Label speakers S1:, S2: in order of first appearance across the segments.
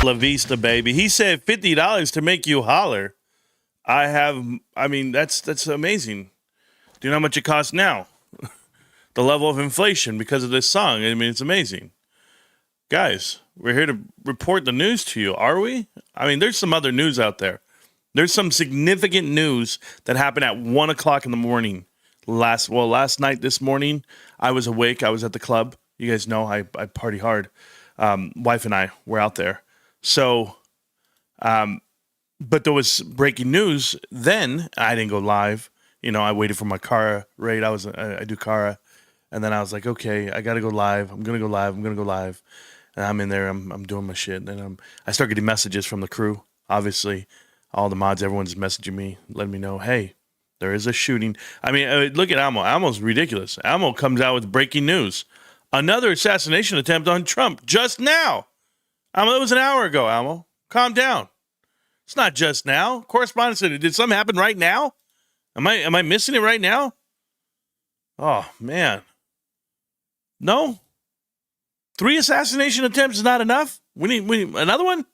S1: La Vista, baby. He said $50 to make you holler. I mean, that's amazing. Do you know how much it costs now? The level of inflation because of this song. I mean, it's amazing. Guys, we're here to report the news to you, are we? I mean, there's some other news out there. There's some significant news that happened at 1 o'clock in the morning. Last night, this morning, I was awake. I was at the club. You guys know I party hard. Wife and I were out there. So, but there was breaking news. Then I didn't go live. You know, I waited for my Cara raid. I do Cara. And then I was like, okay, I got to go live. I'm going to go live. And I'm in there. I'm doing my shit. And I start getting messages from the crew. Obviously, all the mods, everyone's messaging me, letting me know, hey, there is a shooting. I mean, look at Almo. Almo's ridiculous. Almo comes out with breaking news. Another assassination attempt on Trump just now. Almo, that was an hour ago, Almo. Calm down. It's not just now. Correspondents said, did something happen right now? Am I missing it right now? Oh, man. No? 3 assassination attempts is not enough? We need another one?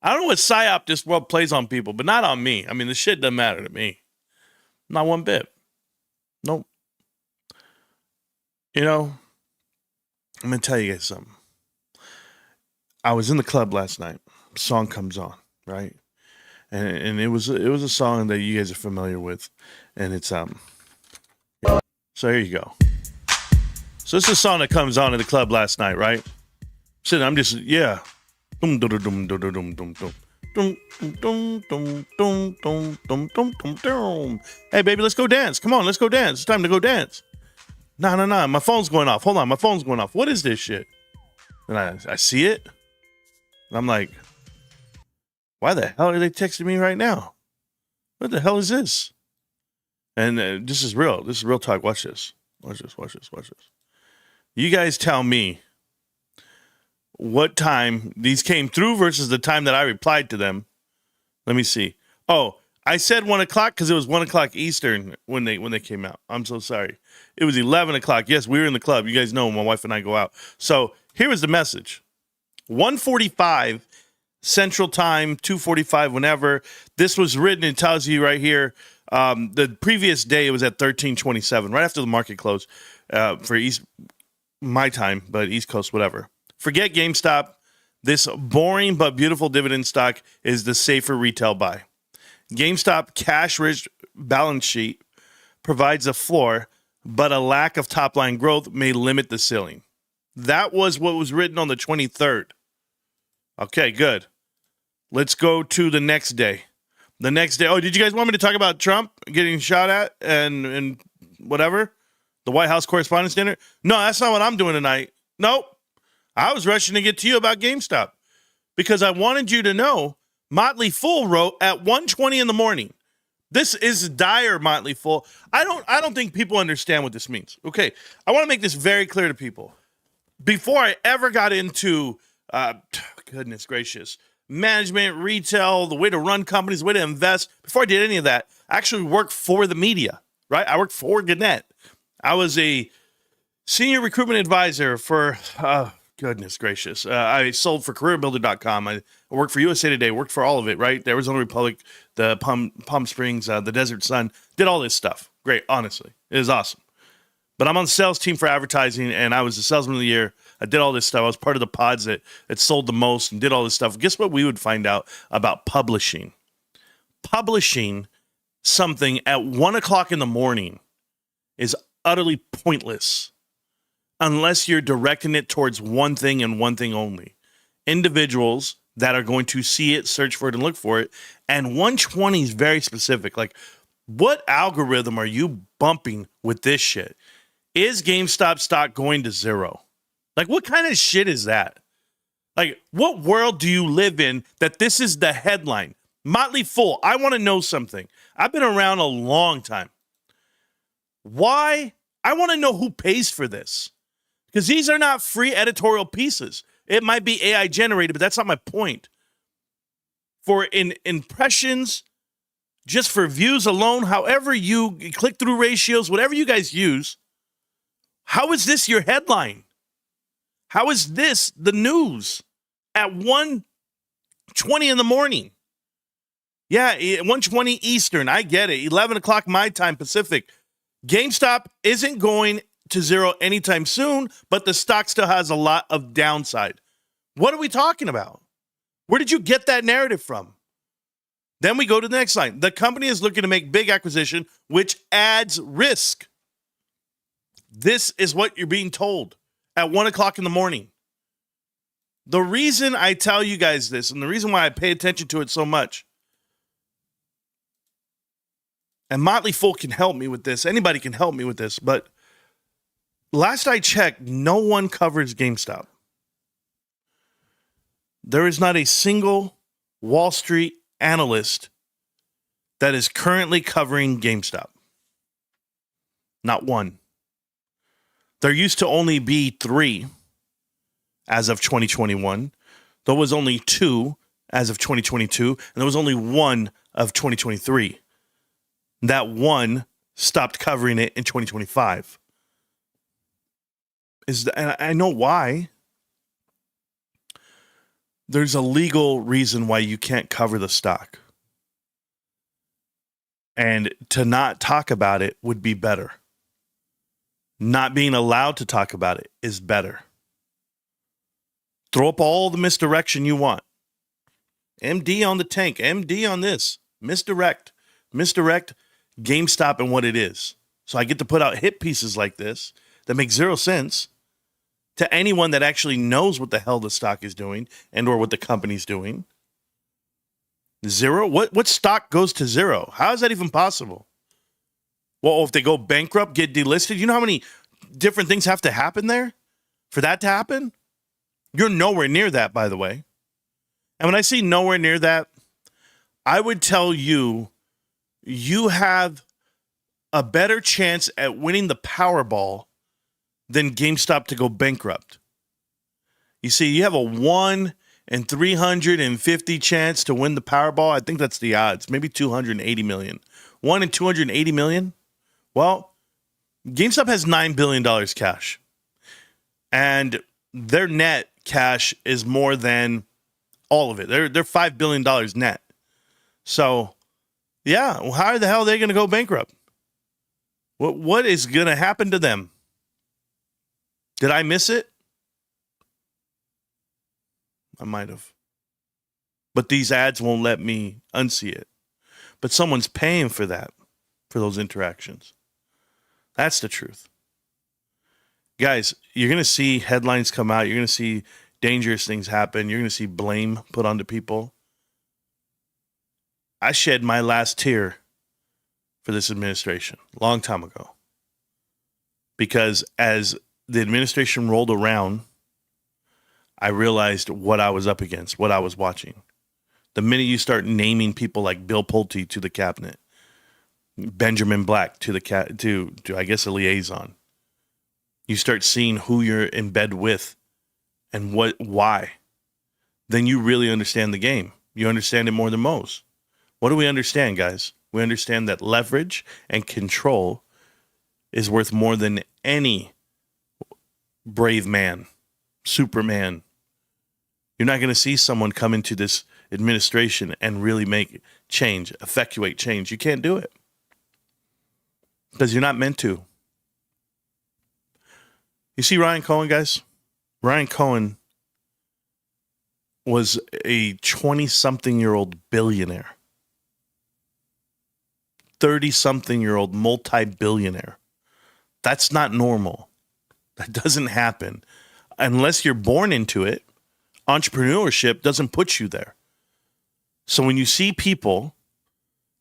S1: I don't know what psyop this world plays on people, but not on me. I mean, the shit doesn't matter to me. Not one bit. Nope. You know, I'm going to tell you guys something. I was in the club last night. A song comes on, right? And it was a song that you guys are familiar with. And it's, so here you go. So this is a song that comes on in the club last night, right? So I'm just, yeah. Hey, baby, let's go dance. Come on, let's go dance. It's time to go dance. No. My phone's going off. Hold on, my phone's going off. What is this shit? And I see it. And I'm like, why the hell are they texting me right now? What the hell is this? And this is real. This is real talk. Watch this. Watch this. You guys tell me what time these came through versus the time that I replied to them. Let me see. Oh, I said 1 o'clock because it was 1 o'clock Eastern when they came out. I'm so sorry. It was 11 o'clock. Yes, we were in the club. You guys know my wife and I go out. So here was the message. 1:45 Central Time, 2:45 whenever. This was written. It tells you right here. The previous day it was at 13:27, right after the market closed for my time, but East Coast, whatever. Forget GameStop. This boring but beautiful dividend stock is the safer retail buy. GameStop cash-rich balance sheet provides a floor, but a lack of top-line growth may limit the ceiling. That was what was written on the 23rd. Okay, good. Let's go to the next day. The next day. Oh, did you guys want me to talk about Trump getting shot at and whatever? The White House Correspondents' dinner? No, that's not what I'm doing tonight. Nope. I was rushing to get to you about GameStop because I wanted you to know Motley Fool wrote at 1:20 in the morning. This is dire, Motley Fool. I don't think people understand what this means. Okay, I want to make this very clear to people. Before I ever got into, goodness gracious, management, retail, the way to run companies, the way to invest, before I did any of that, I actually worked for the media, right? I worked for Gannett. I was a senior recruitment advisor for, goodness gracious. I sold for careerbuilder.com. I worked for USA Today, worked for all of it, right? The Arizona Republic, the Palm Springs, the Desert Sun, did all this stuff. Great, honestly. It was awesome. But I'm on the sales team for advertising, and I was the salesman of the year. I did all this stuff. I was part of the pods that sold the most and did all this stuff. Guess what we would find out about publishing? Publishing something at 1 o'clock in the morning is utterly pointless unless you're directing it towards one thing and one thing only. Individuals that are going to see it, search for it, and look for it. And 120 is very specific. Like, what algorithm are you bumping with this shit? Is GameStop stock going to zero? Like, what kind of shit is that? Like, what world do you live in that this is the headline? Motley Fool, I want to know something. I've been around a long time. Why? I want to know who pays for this. Because these are not free editorial pieces. It might be AI generated, but that's not my point. For impressions, just for views alone, however you click-through ratios, whatever you guys use, how is this your headline? How is this the news? at 1:20 in the morning. Yeah, 1:20 Eastern. I get it. 11 o'clock my time Pacific. GameStop isn't going to zero anytime soon, but the stock still has a lot of downside. What are we talking about? Where did you get that narrative from? Then we go to the next line. The company is looking to make big acquisition, which adds risk. This is what you're being told at 1 o'clock in the morning. The reason I tell you guys this, and the reason why I pay attention to it so much, and Motley Fool can help me with this, anybody can help me with this, but last I checked, no one covers GameStop. There is not a single Wall Street analyst that is currently covering GameStop. Not one. There used to only be 3 as of 2021. There was only 2 as of 2022, and there was only 1 of 2023. That 1 stopped covering it in 2025. And I know why. There's a legal reason why you can't cover the stock. And to not talk about it would be better. Not being allowed to talk about it is better. Throw up all the misdirection you want. MD on the tank, MD on this, misdirect GameStop and what it is. So I get to put out hit pieces like this that make zero sense to anyone that actually knows what the hell the stock is doing and or what the company's doing. Zero? What stock goes to zero? How is that even possible? Well, if they go bankrupt, get delisted, you know how many different things have to happen there for that to happen? You're nowhere near that, by the way. And when I say nowhere near that, I would tell you, you have a better chance at winning the Powerball than GameStop to go bankrupt. You see, you have a 1 in 350 chance to win the Powerball. I think that's the odds. Maybe 280 million. 1 in 280 million? Well, GameStop has $9 billion cash. And their net cash is more than all of it. They're $5 billion net. So, yeah, well, how the hell are they going to go bankrupt? What is going to happen to them? Did I miss it? I might have. But these ads won't let me unsee it. But someone's paying for that, for those interactions. That's the truth. Guys, you're going to see headlines come out. You're going to see dangerous things happen. You're going to see blame put onto people. I shed my last tear for this administration a long time ago. Because as the administration rolled around, I realized what I was up against, what I was watching. The minute you start naming people like Bill Pulte to the cabinet, Benjamin Black to to I guess a liaison, you start seeing who you're in bed with and why. Then you really understand the game. You understand it more than most. What do we understand, guys? We understand that leverage and control is worth more than any brave man, Superman. You're not going to see someone come into this administration and really make change, effectuate change. You can't do it because you're not meant to. You see Ryan Cohen, guys? Ryan Cohen was a 20-something-year-old billionaire. 30-something-year-old multi-billionaire. That's not normal. That doesn't happen. Unless you're born into it, entrepreneurship doesn't put you there. So when you see people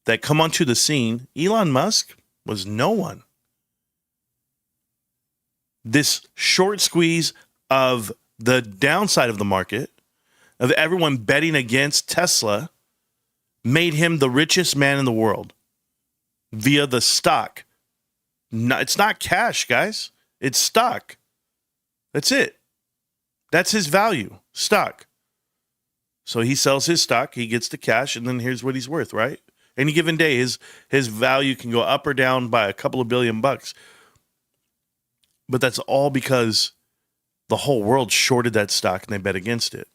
S1: that come onto the scene, Elon Musk was no one. This short squeeze of the downside of the market, of everyone betting against Tesla, made him the richest man in the world via the stock. No, it's not cash, guys. It's stock. That's it. That's his value, stock. So he sells his stock, he gets the cash, and then here's what he's worth, right? Any given day, his value can go up or down by a couple of $billion. But that's all because the whole world shorted that stock and they bet against it.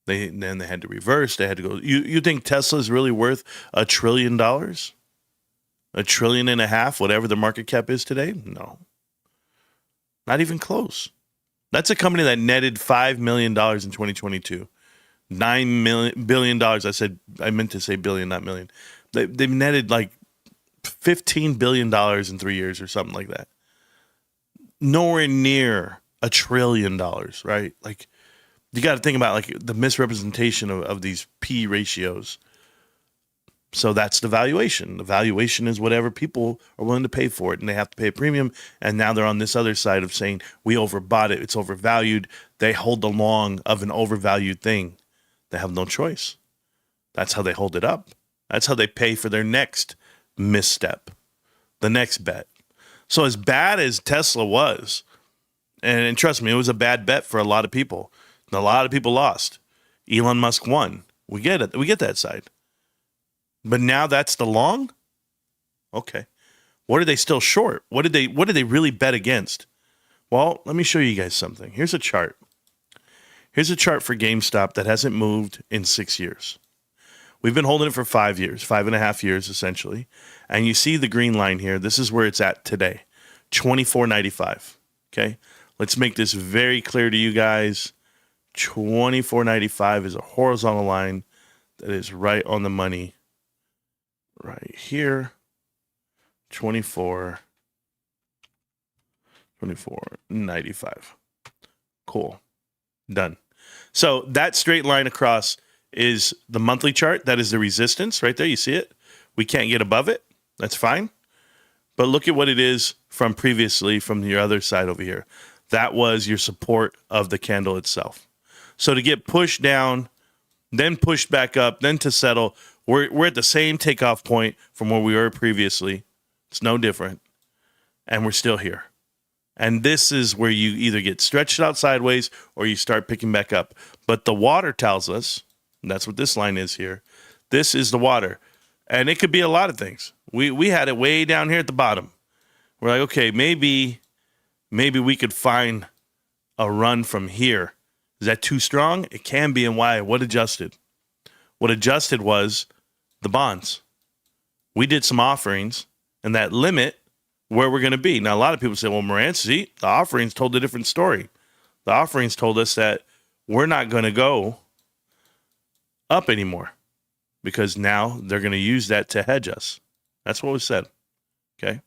S1: Then they had to reverse. They had to go. You think Tesla's really worth $1 trillion? $1.5 trillion, whatever the market cap is today? No. Not even close. That's a company that netted $5 million in 2022. $9 billion. I meant to say billion, not million. They've netted like $15 billion in 3 years or something like that. Nowhere near $1 trillion, right? Like, you got to think about like the misrepresentation of these P ratios. So that's the valuation. The valuation is whatever people are willing to pay for it, and they have to pay a premium. And now they're on this other side of saying we overbought it. It's overvalued. They hold the long of an overvalued thing. They have no choice. That's how they hold it up. That's how they pay for their next misstep, the next bet. So as bad as Tesla was, and trust me, it was a bad bet for a lot of people. And a lot of people lost. Elon Musk won. We get it. We get that side. But now that's the long? Okay. What are they still short? What did they really bet against? Well, let me show you guys something. Here's a chart. Here's a chart for GameStop that hasn't moved in 6 years. We've been holding it for 5 years, 5.5 years essentially. And you see the green line here. This is where it's at today, $24.95. Okay? Let's make this very clear to you guys. $24.95 is a horizontal line that is right on the money. Right here, 24.95. Cool. Done. So that straight line across is the monthly chart. That is the resistance right there. You see it? We can't get above it. That's fine. But look at what it is from previously from your other side over here. That was your support of the candle itself. So to get pushed down, then pushed back up, then to settle, we're at the same takeoff point from where we were previously. It's no different. And we're still here. And this is where you either get stretched out sideways or you start picking back up. But the water tells us, and that's what this line is here, this is the water. And it could be a lot of things. We had it way down here at the bottom. We're like, okay, maybe we could find a run from here. Is that too strong? It can be, and why? What adjusted? What adjusted was the bonds. We did some offerings, and that limit where we're going to be. Now, a lot of people say, well, Marantz, see, the offerings told a different story. The offerings told us that we're not going to go up anymore because now they're going to use that to hedge us. That's what was said. Okay?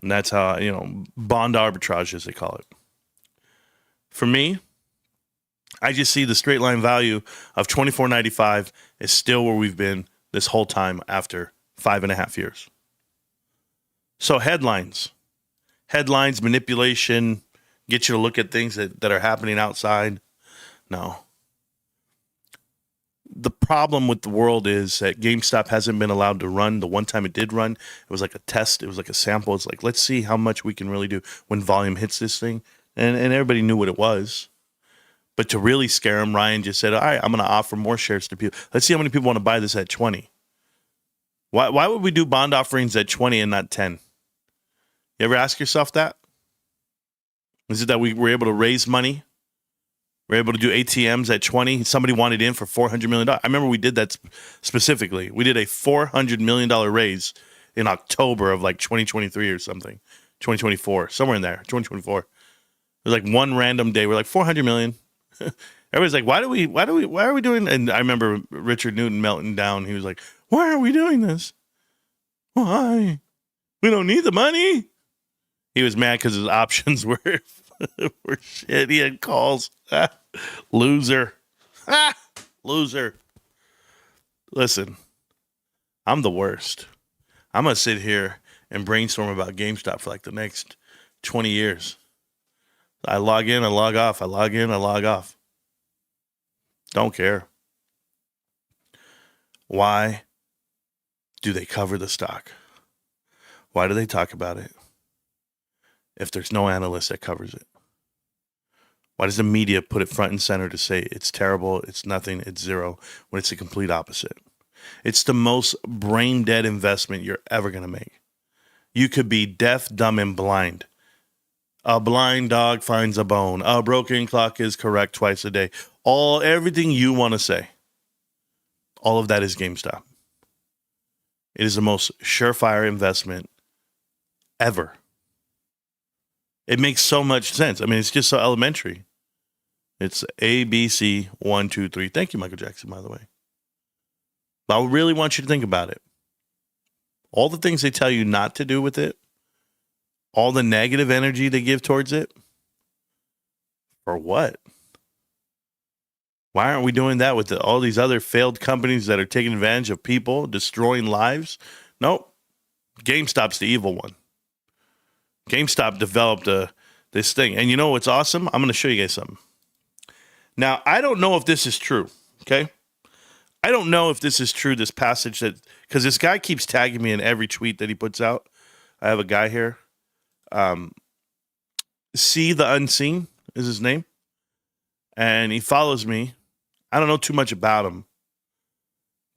S1: And that's how, bond arbitrage, as they call it. For me, I just see the straight line value of $24.95 is still where we've been this whole time after 5.5 years. So headlines, manipulation, get you to look at things that are happening outside. No. The problem with the world is that GameStop hasn't been allowed to run. The one time it did run, it was like a test. It was like a sample. It's like, let's see how much we can really do when volume hits this thing. And everybody knew what it was. But to really scare him, Ryan just said, all right, I'm going to offer more shares to people. Let's see how many people want to buy this at 20. Why would we do bond offerings at 20 and not 10? You ever ask yourself that? Is it that we were able to raise money? We're able to do ATMs at 20. Somebody wanted in for $400 million. I remember we did that specifically. We did a $400 million raise in October of like 2023 or something. 2024, somewhere in there, 2024. It was like one random day. We're like 400 million. Everybody's like, why are we doing? And I remember Richard Newton melting down. He was like, why are we doing this? Why? We don't need the money. He was mad because his options were shit. He had calls. Loser. Loser. Listen, I'm the worst. I'm going to sit here and brainstorm about GameStop for like the next 20 years. I log in, I log off. I log in, I log off. Don't care. Why do they cover the stock? Why do they talk about it if there's no analyst that covers it? Why does the media put it front and center to say it's terrible, it's nothing, it's zero, when it's the complete opposite? It's the most brain dead investment you're ever going to make. You could be deaf, dumb, and blind. A blind dog finds a bone. A broken clock is correct twice a day. everything you want to say. All of that is GameStop. It is the most surefire investment ever. It makes so much sense. I mean, it's just so elementary. It's A, B, C, 1, 2, 3. Thank you, Michael Jackson, by the way. But I really want you to think about it. All the things they tell you not to do with it, all the negative energy they give towards it, for what? Why aren't we doing that with all these other failed companies that are taking advantage of people, destroying lives? Nope. GameStop's the evil one. GameStop developed this thing. And you know what's awesome? I'm going to show you guys something. Now, I don't know if this is true, okay? I don't know if this is true, this passage, that because this guy keeps tagging me in every tweet that he puts out. I have a guy here. See the Unseen is his name. And he follows me. I don't know too much about him,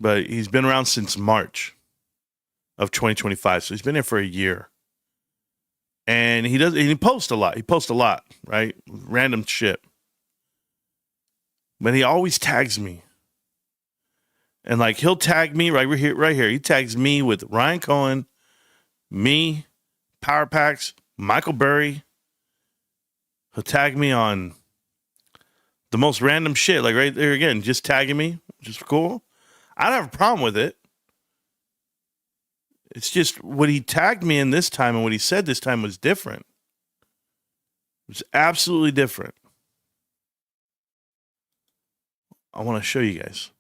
S1: but he's been around since March of 2025. So he's been here for a year. And he posts a lot. He posts a lot, right? Random shit. But he always tags me. And like he'll tag me right here. He tags me with Ryan Cohen, me, Power Packs, Michael Burry. He'll tag me on the most random shit, like right there again, just tagging me, which is cool. I don't have a problem with it. It's just what he tagged me in this time and what he said this time was different. It was absolutely different. I want to show you guys.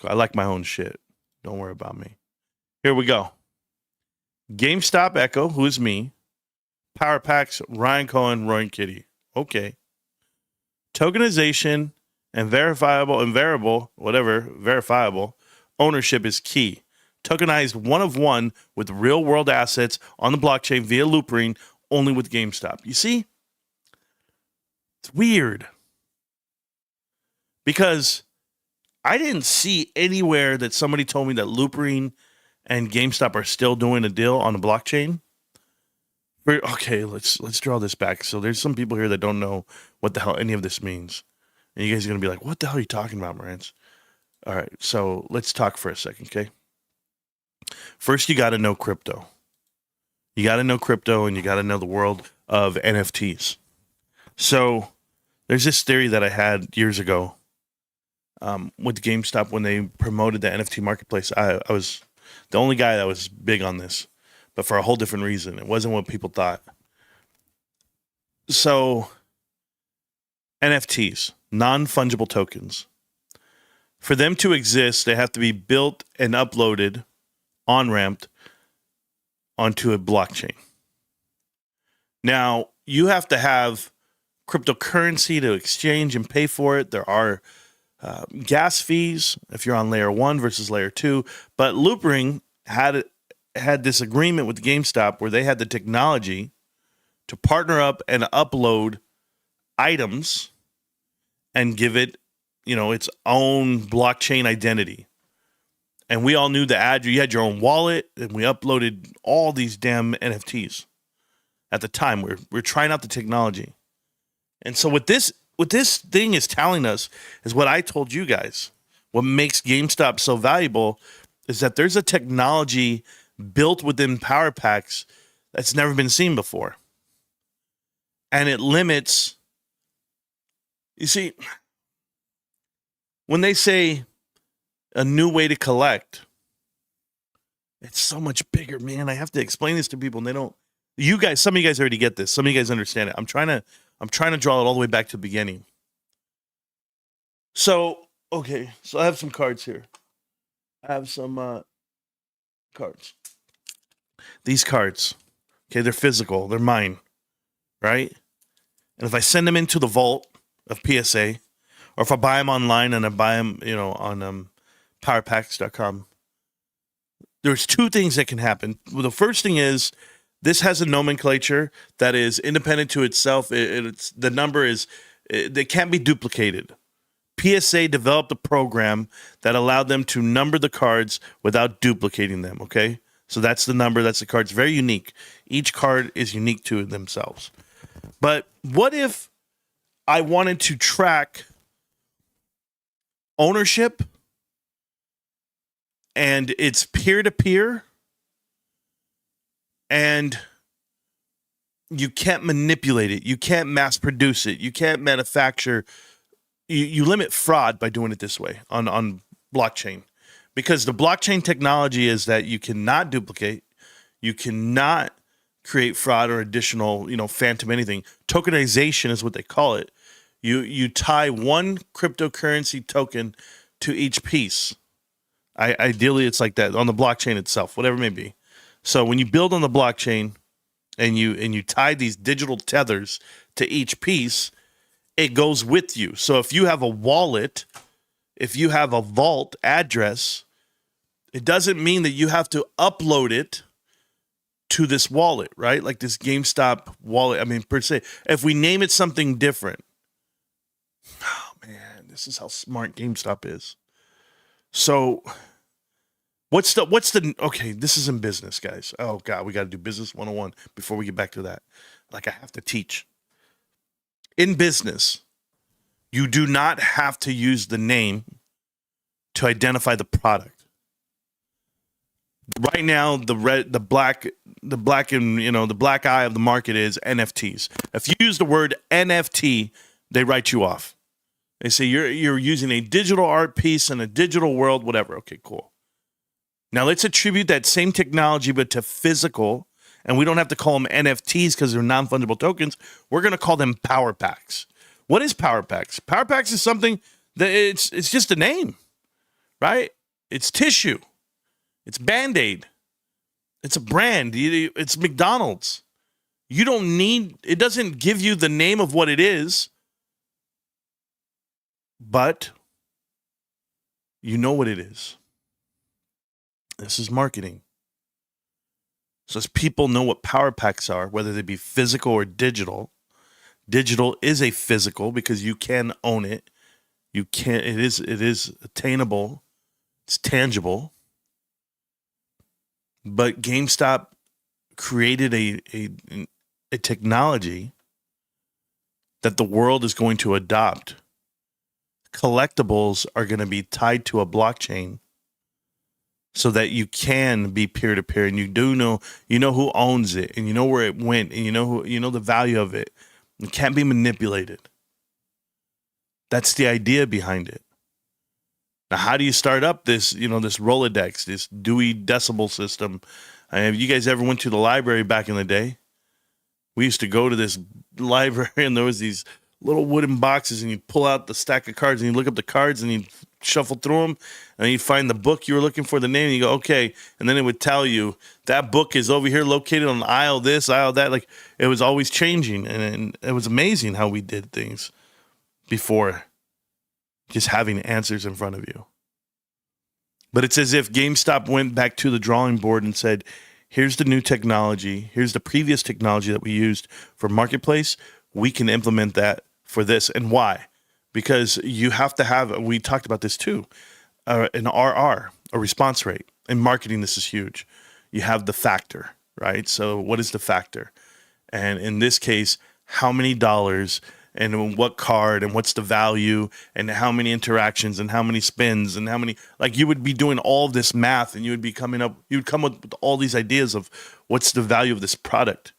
S1: I like my own shit. Don't worry about me. Here we go. GameStop Echo, who is me. Power Packs, Ryan Cohen, Roy and Kitty. Okay. Tokenization and verifiable ownership is key. Tokenized one of one with real world assets on the blockchain via Loopring, only with GameStop. You see? It's weird. Because I didn't see anywhere that somebody told me that Loopring and GameStop are still doing a deal on the blockchain. Okay, let's draw this back. So there's some people here that don't know what the hell any of this means. And you guys are going to be like, what the hell are you talking about, Marantz? All right, so let's talk for a second, okay? First, you got to know crypto. You got to know crypto and you got to know the world of NFTs. So there's this theory that I had years ago with GameStop when they promoted the NFT marketplace. I was the only guy that was big on this, but for a whole different reason. It wasn't what people thought. So NFTs, non-fungible tokens. For them to exist, they have to be built and uploaded, on-ramped onto a blockchain. Now, you have to have cryptocurrency to exchange and pay for it. There are gas fees if you're on layer 1 versus layer 2. But Loopring had this agreement with GameStop where they had the technology to partner up and upload items and give it, its own blockchain identity. And we all knew the ad. You had your own wallet, and we uploaded all these damn NFTs. At the time, we're trying out the technology. And so what this thing is telling us is what I told you guys. What makes GameStop so valuable is that there's a technology built within Power Packs that's never been seen before. And it limits, you see, when they say a new way to collect, it's so much bigger, man. I have to explain this to people and they don't. Some of you guys already get this. Some of you guys understand it. I'm trying to draw it all the way back to the beginning. So I have some cards here. I have some cards. These cards, okay, they're physical. They're mine, right? And if I send them into the vault of PSA, or if I buy them online and I buy them, on powerpacks.com, there's two things that can happen. Well, the first thing is this has a nomenclature that is independent to itself. The number is, they can't be duplicated. PSA developed a program that allowed them to number the cards without duplicating them, okay? So that's the number, that's the card. It's very unique. Each card is unique to themselves. But what if I wanted to track ownership, and it's peer-to-peer, and you can't manipulate it. You can't mass produce it. You can't manufacture. You limit fraud by doing it this way on blockchain, because the blockchain technology is that you cannot duplicate, you cannot create fraud or additional, phantom anything. Tokenization is what they call it. You tie one cryptocurrency token to each piece. Ideally, it's like that on the blockchain itself, whatever it may be. So when you build on the blockchain and you tie these digital tethers to each piece, it goes with you. So if you have a wallet, if you have a vault address, it doesn't mean that you have to upload it to this wallet, right? Like this GameStop wallet. I mean, per se, if we name it something different, oh man, this is how smart GameStop is. So what's the, okay, this is in business, guys. Oh God, we got to do business 101 before we get back to that. Like I have to teach. In business, you do not have to use the name to identify the product. Right now, the black eye of the market is NFTs. If you use the word NFT, they write you off. They say you're using a digital art piece in a digital world, whatever. Okay, cool. Now let's attribute that same technology, but to physical, and we don't have to call them NFTs because they're non-fungible tokens. We're going to call them power packs. What is power packs? Power packs is something that it's just a name, right? It's tissue. It's Band-Aid. It's a brand. It's McDonald's. You don't need, it doesn't give you the name of what it is, but you know what it is. This is marketing. So as people know what power packs are, whether they be physical or digital, digital is a physical because you can own it. You can't, it is attainable. It's tangible. But GameStop created a technology that the world is going to adopt. Collectibles are going to be tied to a blockchain so that you can be peer-to-peer, and you know who owns it, and you know where it went, and you know the value of it. It can't be manipulated. That's the idea behind it. Now, how do you start up this, this Rolodex, this Dewey Decimal System? Have you guys ever went to the library back in the day? We used to go to this library, and there was these little wooden boxes, and you'd pull out the stack of cards, and you look up the cards, and you'd shuffle through them, and you'd find the book you were looking for, the name, and you go, okay, and then it would tell you, that book is over here located on aisle this, aisle that. Like, it was always changing, and it was amazing how we did things before just having answers in front of you. But it's as if GameStop went back to the drawing board and said, here's the new technology. Here's the previous technology that we used for Marketplace. We can implement that for this. And why? Because you have to have, we talked about this too, an RR, a response rate. In marketing, this is huge. You have the factor, right? So what is the factor? And in this case, how many dollars and what card and what's the value and how many interactions and how many spins and how many, like you would be doing all of this math, and you would come up with all these ideas of what's the value of this product.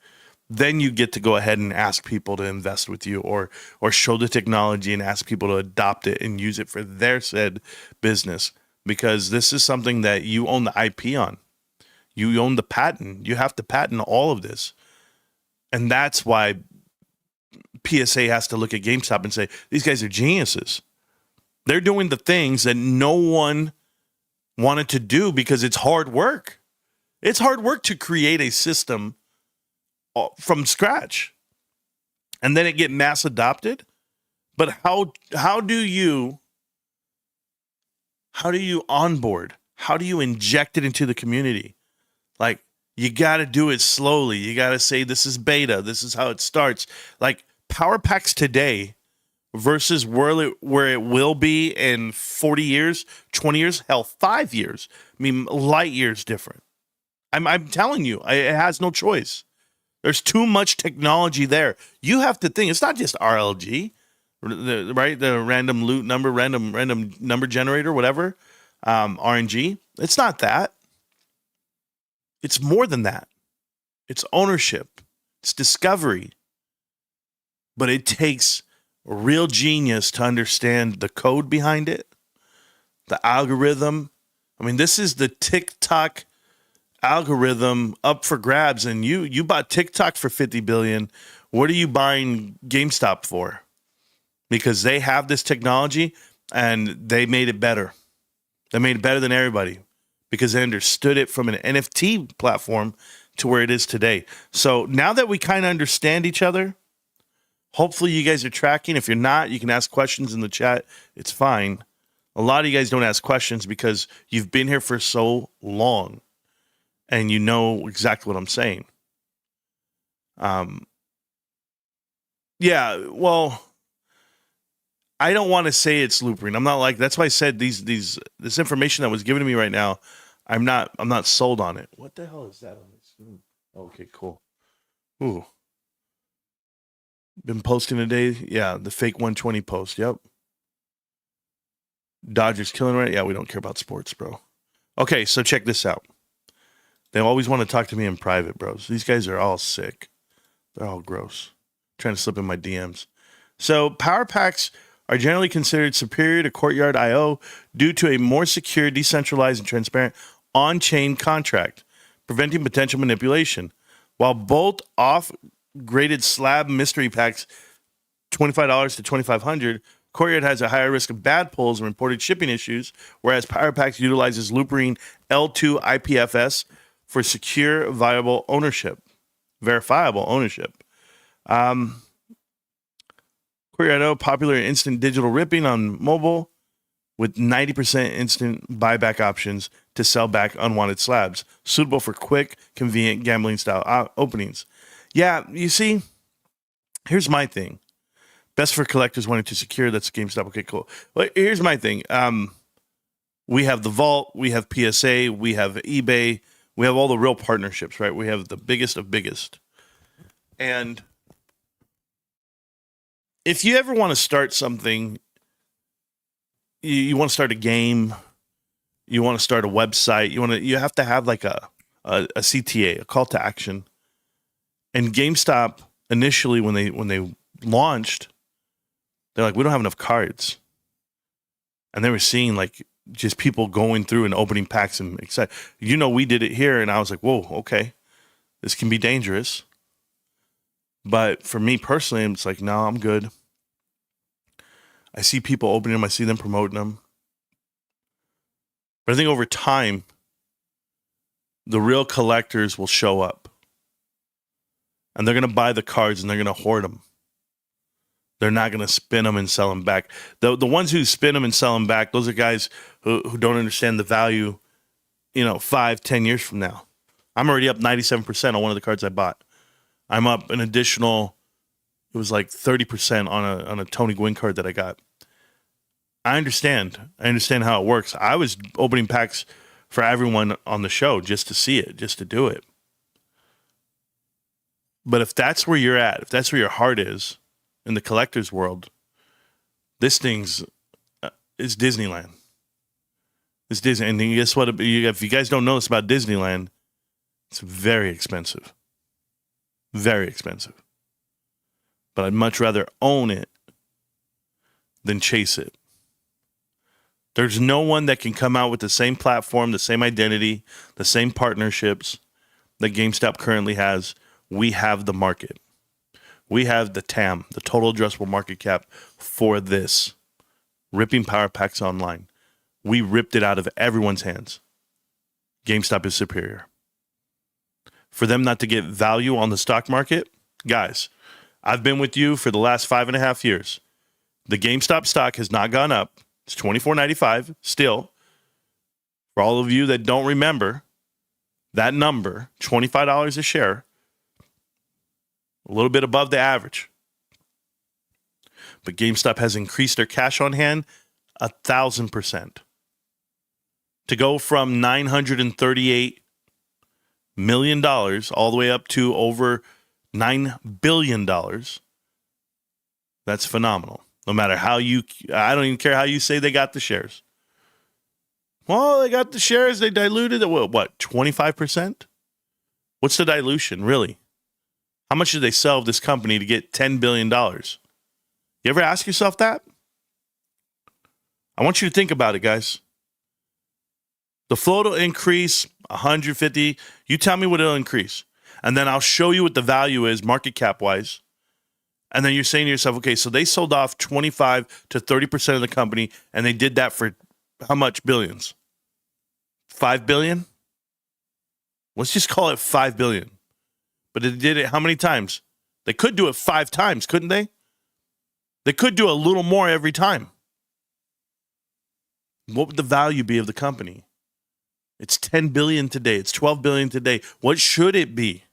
S1: Then you get to go ahead and ask people to invest with you, or show the technology and ask people to adopt it and use it for their said business, because this is something that you own the IP on. You own the patent. You have to patent all of this. And that's why PSA has to look at GameStop and say, these guys are geniuses. They're doing the things that no one wanted to do because it's hard work. It's hard work to create a system from scratch and then it get mass adopted. But how do you onboard? How do you inject it into the community? Like, you got to do it slowly. You got to say, this is beta. This is how it starts. Like, power packs today versus where it will be in 40 years, 20 years, hell, 5 years. I mean, light years different. I'm telling you, it has no choice. There's too much technology there. You have to think, it's not just RLG. right? The random loot number, random number generator, whatever, RNG. It's not that. It's more than that. It's ownership. It's discovery. But it takes real genius to understand the code behind it, the algorithm. I mean, this is the TikTok algorithm up for grabs, and you bought TikTok for $50 billion. What are you buying GameStop for? Because they have this technology and they made it better. They made it better than everybody because they understood it from an NFT platform to where it is today. So now that we kind of understand each other, hopefully you guys are tracking. If you're not, you can ask questions in the chat. It's fine. A lot of you guys don't ask questions because you've been here for so long and you know exactly what I'm saying. Yeah, well, I don't want to say it's looping. I'm not like, that's why I said this information that was given to me right now, I'm not sold on it. What the hell is that on this? Okay, cool. Ooh. Been posting today? Yeah, the fake 120 post. Yep. Dodgers killing right? Yeah, we don't care about sports, bro. Okay, so check this out. They always want to talk to me in private, bros. These guys are all sick. They're all gross. Trying to slip in my DMs. So power packs are generally considered superior to Courtyard IO due to a more secure, decentralized, and transparent on-chain contract, preventing potential manipulation. While both off-graded slab mystery packs, $25 to $2,500, Courtyard has a higher risk of bad pulls and reported shipping issues, whereas Power Packs utilizes Loopring L2 IPFS for secure, verifiable ownership. Courtyard popular instant digital ripping on mobile with 90% instant buyback options to sell back unwanted slabs, suitable for quick, convenient gambling style openings. Yeah, you see, here's my thing. Best for collectors wanting to secure. That's GameStop. Okay, cool. Well, here's my thing. We have the Vault, we have PSA, we have eBay, we have all the real partnerships, right? We have the biggest of biggest. And if you ever want to start something, you want to start a game, you want to start a website, you have to have like a CTA, a call to action. And GameStop initially when they launched, they're like, we don't have enough cards. And they were seeing like just people going through and opening packs and excited. We did it here, and I was like, whoa, okay, this can be dangerous. But for me personally, it's like, no, I'm good. I see people opening them. I see them promoting them. But I think over time, the real collectors will show up. And they're going to buy the cards and they're going to hoard them. They're not going to spin them and sell them back. The ones who spin them and sell them back, those are guys who don't understand the value, 5-10 years from now. I'm already up 97% on one of the cards I bought. I'm up an additional, it was like 30% on a Tony Gwynn card that I got. I understand how it works. I was opening packs for everyone on the show just to see it, just to do it. But if that's where you're at, if that's where your heart is in the collector's world, this thing's is Disneyland. It's Disney. And guess what? If you guys don't know this about Disneyland, it's very expensive. Very expensive. But I'd much rather own it than chase it. There's no one that can come out with the same platform, the same identity, the same partnerships that GameStop currently has. We have the market. We have the TAM, the total addressable market cap for this. Ripping power packs online. We ripped it out of everyone's hands. GameStop is superior. For them not to get value on the stock market, guys, I've been with you for the last 5.5 years. The GameStop stock has not gone up. It's $24.95 still. For all of you that don't remember, that number, $25 a share, a little bit above the average. But GameStop has increased their cash on hand 1,000%. To go from $938 million all the way up to over $9 billion. That's phenomenal. No matter how I don't even care how you say they got the shares. Well, they got the shares. They diluted it. What, 25%? What's the dilution, really? How much did they sell of this company to get $10 billion? You ever ask yourself that? I want you to think about it, guys. The float will increase 150. You tell me what it'll increase. And then I'll show you what the value is market cap wise. And then you're saying to yourself, okay, so they sold off 25 to 30% of the company, and they did that for how much billions? 5 billion? Let's just call it 5 billion. But they did it how many times? They could do it 5 times, couldn't they? They could do a little more every time. What would the value be of the company? It's 10 billion today. It's 12 billion today. What should it be?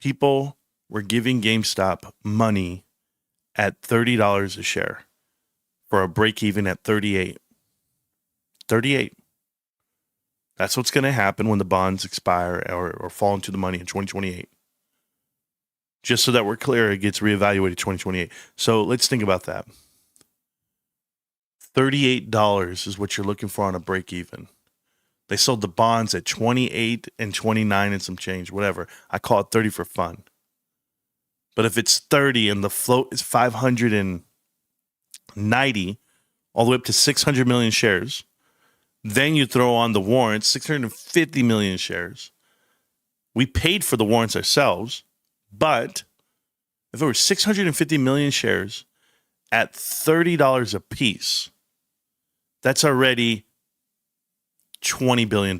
S1: People were giving GameStop money at $30 a share for a break even at 38. 38. That's what's going to happen when the bonds expire or fall into the money in 2028. Just so that we're clear, it gets reevaluated 2028. So let's think about that. $38 is what you're looking for on a break even. They sold the bonds at 28 and 29 and some change, whatever. I call it 30 for fun. But if it's 30 and the float is 590 all the way up to 600 million shares, then you throw on the warrants, 650 million shares. We paid for the warrants ourselves, but if it were 650 million shares at $30 a piece, that's already $20 billion.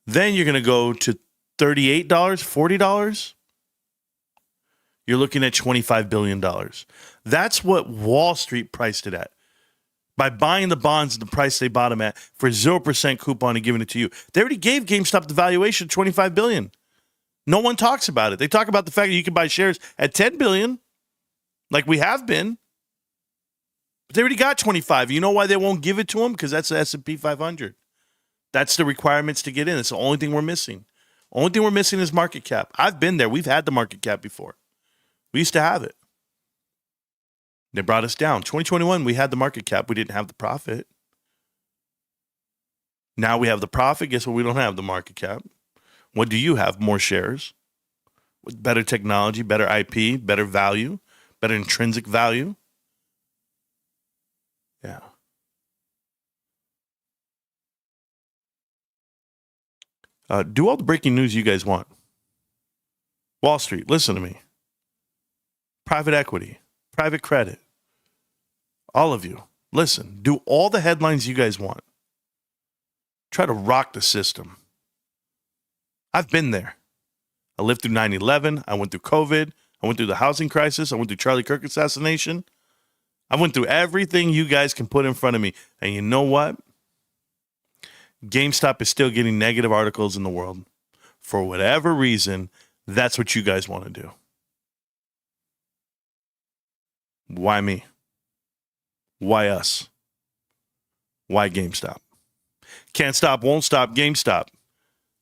S1: Then you're going to go to $38, $40. You're looking at $25 billion. That's what Wall Street priced it at. By buying the bonds at the price they bought them at for 0% coupon and giving it to you. They already gave GameStop the valuation of $25 billion. No one talks about it. They talk about the fact that you can buy shares at $10 billion, like we have been. But they already got 25. You know why they won't give it to them? Because that's the S&P 500. That's the requirements to get in. It's the only thing we're missing. Only thing we're missing is market cap. I've been there. We've had the market cap before. We used to have it. They brought us down. 2021, we had the market cap. We didn't have the profit. Now we have the profit. Guess what? We don't have the market cap. What do you have? More shares with better technology, better IP, better value, better intrinsic value. Yeah. Do all the breaking news you guys want. Wall Street, listen to me. Private equity, private credit. All of you, listen. Do all the headlines you guys want. Try to rock the system. I've been there. I lived through 9/11. I went through COVID. I went through the housing crisis. I went through Charlie Kirk assassination. I went through everything you guys can put in front of me. And you know what? GameStop is still getting negative articles in the world. For whatever reason, that's what you guys want to do. Why me? Why us? Why GameStop? Can't stop, won't stop, GameStop.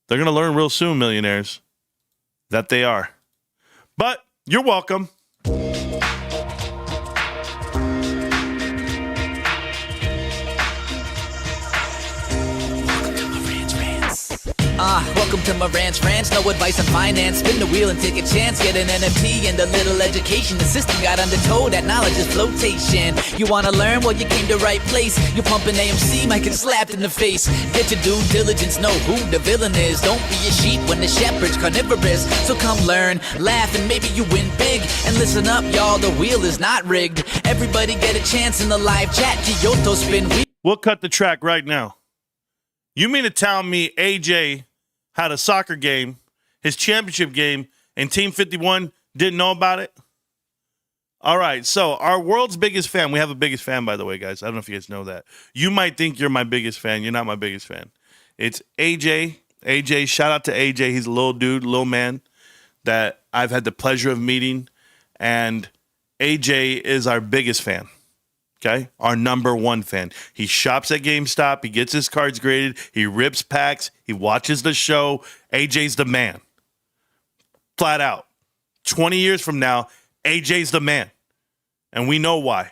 S1: They're going to learn real soon, millionaires, that they are. But you're welcome.
S2: Welcome to Marantz Rantz, no advice on finance. Spin the wheel and take a chance. Get an NFT and a little education. The system got undertow, that knowledge is flotation. You wanna learn? Well, you came to right place. You're pumping AMC, might get slapped in the face. Get your due diligence, know who the villain is. Don't be a sheep when the shepherd's carnivorous. So come learn, laugh, and maybe you win big. And listen up, y'all, the wheel is not rigged. Everybody get a chance in the live chat. Kyoto spin.
S1: We'll cut the track right now. You mean to tell me AJ had a soccer game, his championship game, and Team 51 didn't know about it? All right, so our world's biggest fan, we have a biggest fan, by the way, guys. I don't know if you guys know that. You might think you're my biggest fan. You're not my biggest fan. It's AJ. AJ, shout out to AJ. He's a little dude, little man that I've had the pleasure of meeting. And AJ is our biggest fan. Okay, our number one fan. He shops at GameStop. He gets his cards graded. He rips packs. He watches the show. AJ's the man. Flat out. 20 years from now, AJ's the man. And we know why.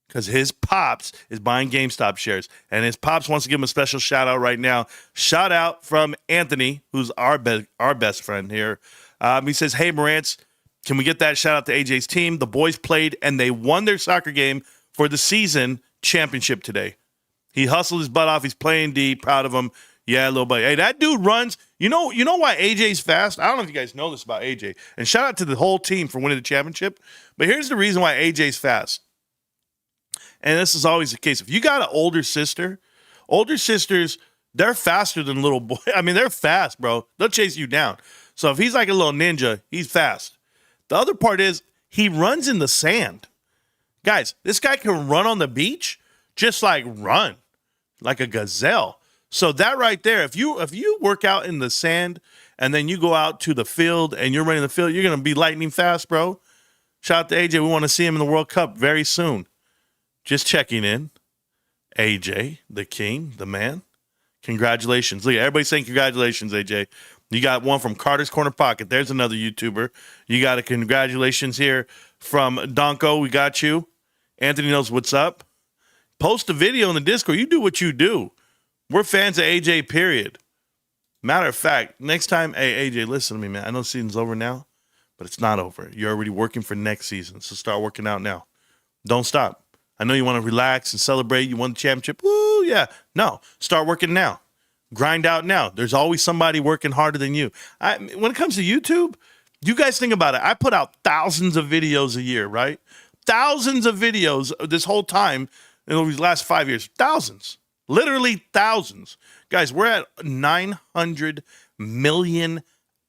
S1: Because his pops is buying GameStop shares. And his pops wants to give him a special shout out right now. Shout out from Anthony, who's our best friend here. He says, hey, Marantz, can we get that shout out to AJ's team? The boys played and they won their soccer game for the season championship today. He hustled his butt off. He's playing D. Proud of him. Yeah, little buddy. Hey, that dude runs. You know why AJ's fast? I don't know if you guys know this about AJ. And shout out to the whole team for winning the championship. But here's the reason why AJ's fast. And this is always the case. If you got an older sisters, they're faster than little boys. I mean, they're fast, bro. They'll chase you down. So if he's like a little ninja, he's fast. The other part is he runs in the sand. Guys, this guy can run on the beach, just like run, like a gazelle. So that right there, if you work out in the sand and then you go out to the field and you're running the field, you're going to be lightning fast, bro. Shout out to AJ. We want to see him in the World Cup very soon. Just checking in. AJ, the king, the man. Congratulations. Look, everybody's saying congratulations, AJ. You got one from Carter's Corner Pocket. There's another YouTuber. You got a congratulations here from Donko. We got you. Anthony knows what's up. Post a video in the Discord. You do what you do. We're fans of AJ, period. Matter of fact, next time, hey, AJ, listen to me, man. I know the season's over now, but it's not over. You're already working for next season, so start working out now. Don't stop. I know you want to relax and celebrate. You won the championship. Woo, yeah. No, start working now. Grind out now. There's always somebody working harder than you. When it comes to YouTube, you guys think about it. I put out thousands of videos a year, right? Thousands of videos this whole time in these last 5 years. Thousands. Literally thousands. Guys, we're at 900 million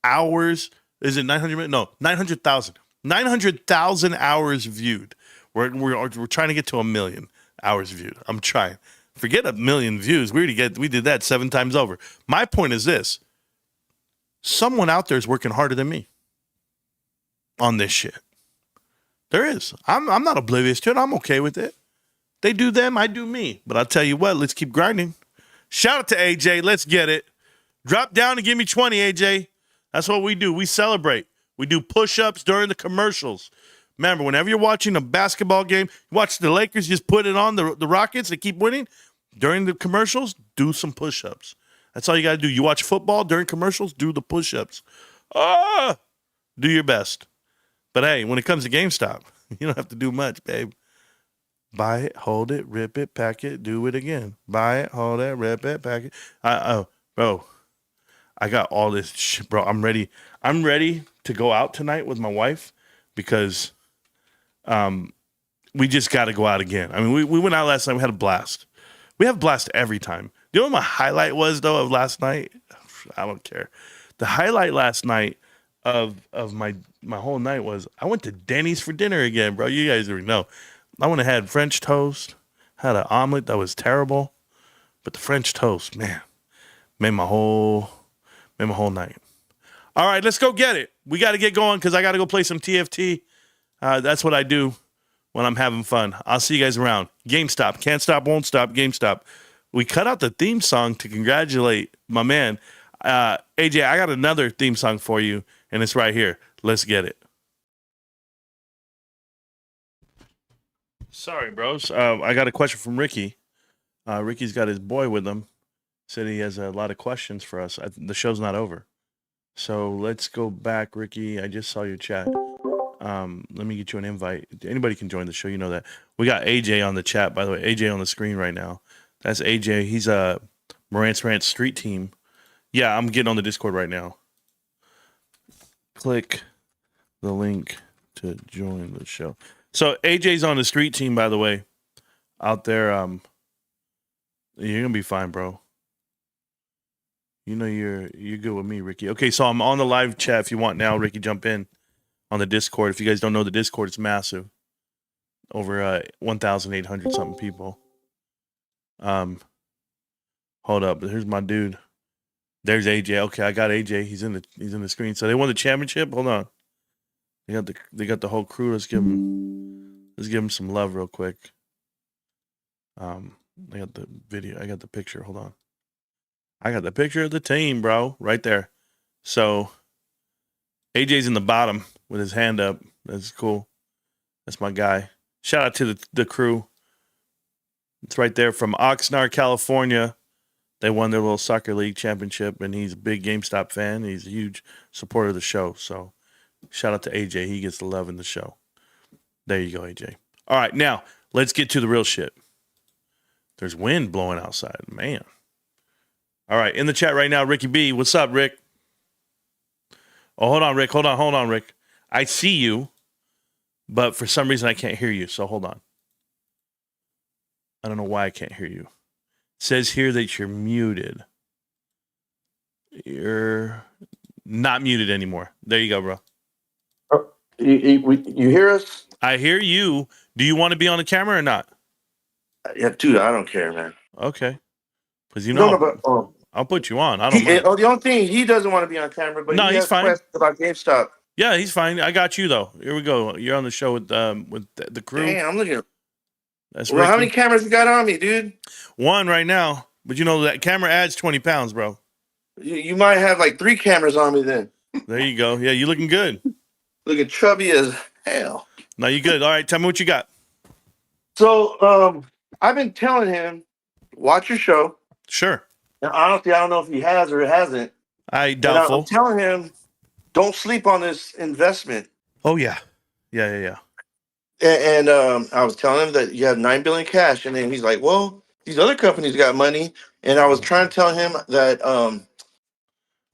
S1: hours. Is it 900 million? No, 900,000. 900,000 hours viewed. We're trying to get to 1 million hours viewed. I'm trying. Forget 1 million views. We did that 7 times over. My point is this. Someone out there is working harder than me on this shit. There is. I'm not oblivious to it. I'm okay with it. They do them, I do me. But I'll tell you what, let's keep grinding. Shout out to AJ. Let's get it. Drop down and give me 20, AJ. That's what we do. We celebrate. We do push-ups during the commercials. Remember, whenever you're watching a basketball game, you watch the Lakers just put it on the Rockets, they keep winning. During the commercials, do some push-ups. That's all you got to do. You watch football during commercials, do the push-ups. Do your best. But hey, when it comes to GameStop, you don't have to do much, babe. Buy it, hold it, rip it, pack it, do it again. Buy it, hold it, rip it, pack it. Bro, I got all this shit, bro. I'm ready. I'm ready to go out tonight with my wife because we just got to go out again. I mean, we went out last night. We had a blast. We have a blast every time. You know what my highlight was, though, of last night? I don't care. The highlight last night of my whole night was I went to Denny's for dinner again, bro. You guys already know. I went and had French toast, had an omelet that was terrible, but the French toast, man, made my whole night. All right, let's go get it. We got to get going because I got to go play some TFT. That's what I do when I'm having fun. I'll see you guys around. GameStop. Can't stop, won't stop. GameStop. We cut out the theme song to congratulate my man. AJ, I got another theme song for you, and it's right here. Let's get it. Sorry, bros. I got a question from Ricky. Ricky's got his boy with him. Said he has a lot of questions for us. The show's not over. So let's go back, Ricky. I just saw your chat. Let me get you an invite. Anybody can join the show. You know that. We got AJ on the chat, by the way. AJ on the screen right now. That's AJ. He's a Marantz Rantz street team. Yeah, I'm getting on the Discord right now. Click the link to join the show. So AJ's on the street team, by the way. Out there, you're gonna be fine, bro. You know you're good with me, Ricky. Okay, so I'm on the live chat. If you want now, Ricky, jump in on the Discord. If you guys don't know the Discord, it's massive. Over 1,800 something people. Hold up. Here's my dude. There's AJ. Okay, I got AJ. He's in the screen. So they won the championship. Hold on. They got the whole crew. Let's give them some love real quick. I got the video. I got the picture. Hold on. I got the picture of the team, bro, right there. So AJ's in the bottom with his hand up. That's cool. That's my guy. Shout out to the crew. It's right there from Oxnard, California. They won their little soccer league championship, and he's a big GameStop fan. He's a huge supporter of the show. So shout out to AJ. He gets the love in the show. There you go, AJ. All right, now let's get to the real shit. There's wind blowing outside. Man. All right, in the chat right now, Ricky B. What's up, Rick? Oh, hold on, Rick. Hold on, Rick. I see you, but for some reason I can't hear you, so hold on. I don't know why I can't hear you. It says here that you're muted. You're not muted anymore. There you go, bro.
S3: Oh, you hear us?
S1: I hear you. Do you want to be on the camera or not?
S3: Yeah, dude, I don't care, man.
S1: Okay. Because you know,
S3: No, but,
S1: I'll put you on. I don't mind.
S3: the only thing, he doesn't want to be on camera, but
S1: No,
S3: he
S1: he's
S3: has
S1: fine.
S3: questions about GameStop.
S1: Yeah, he's fine. I got you, though. Here we go. You're on the show with the crew.
S3: Damn, I'm looking.
S1: That's
S3: Well, how
S1: Ricky.
S3: many cameras you got on me, dude?
S1: One right now. But you know, that camera adds 20 pounds, bro.
S3: You might have like 3 cameras on me then.
S1: There you go. Yeah, you looking good.
S3: Looking chubby as hell.
S1: No, you good. All right, tell me what you got.
S3: So, I've been telling him, watch your show.
S1: Sure.
S3: And honestly, I don't know if he has or hasn't.
S1: I doubtful.
S3: I'm telling him, don't sleep on this investment.
S1: Oh, yeah. Yeah.
S3: And I was telling him that you have $9 billion cash, and then he's like, "Well, these other companies got money." And I was trying to tell him that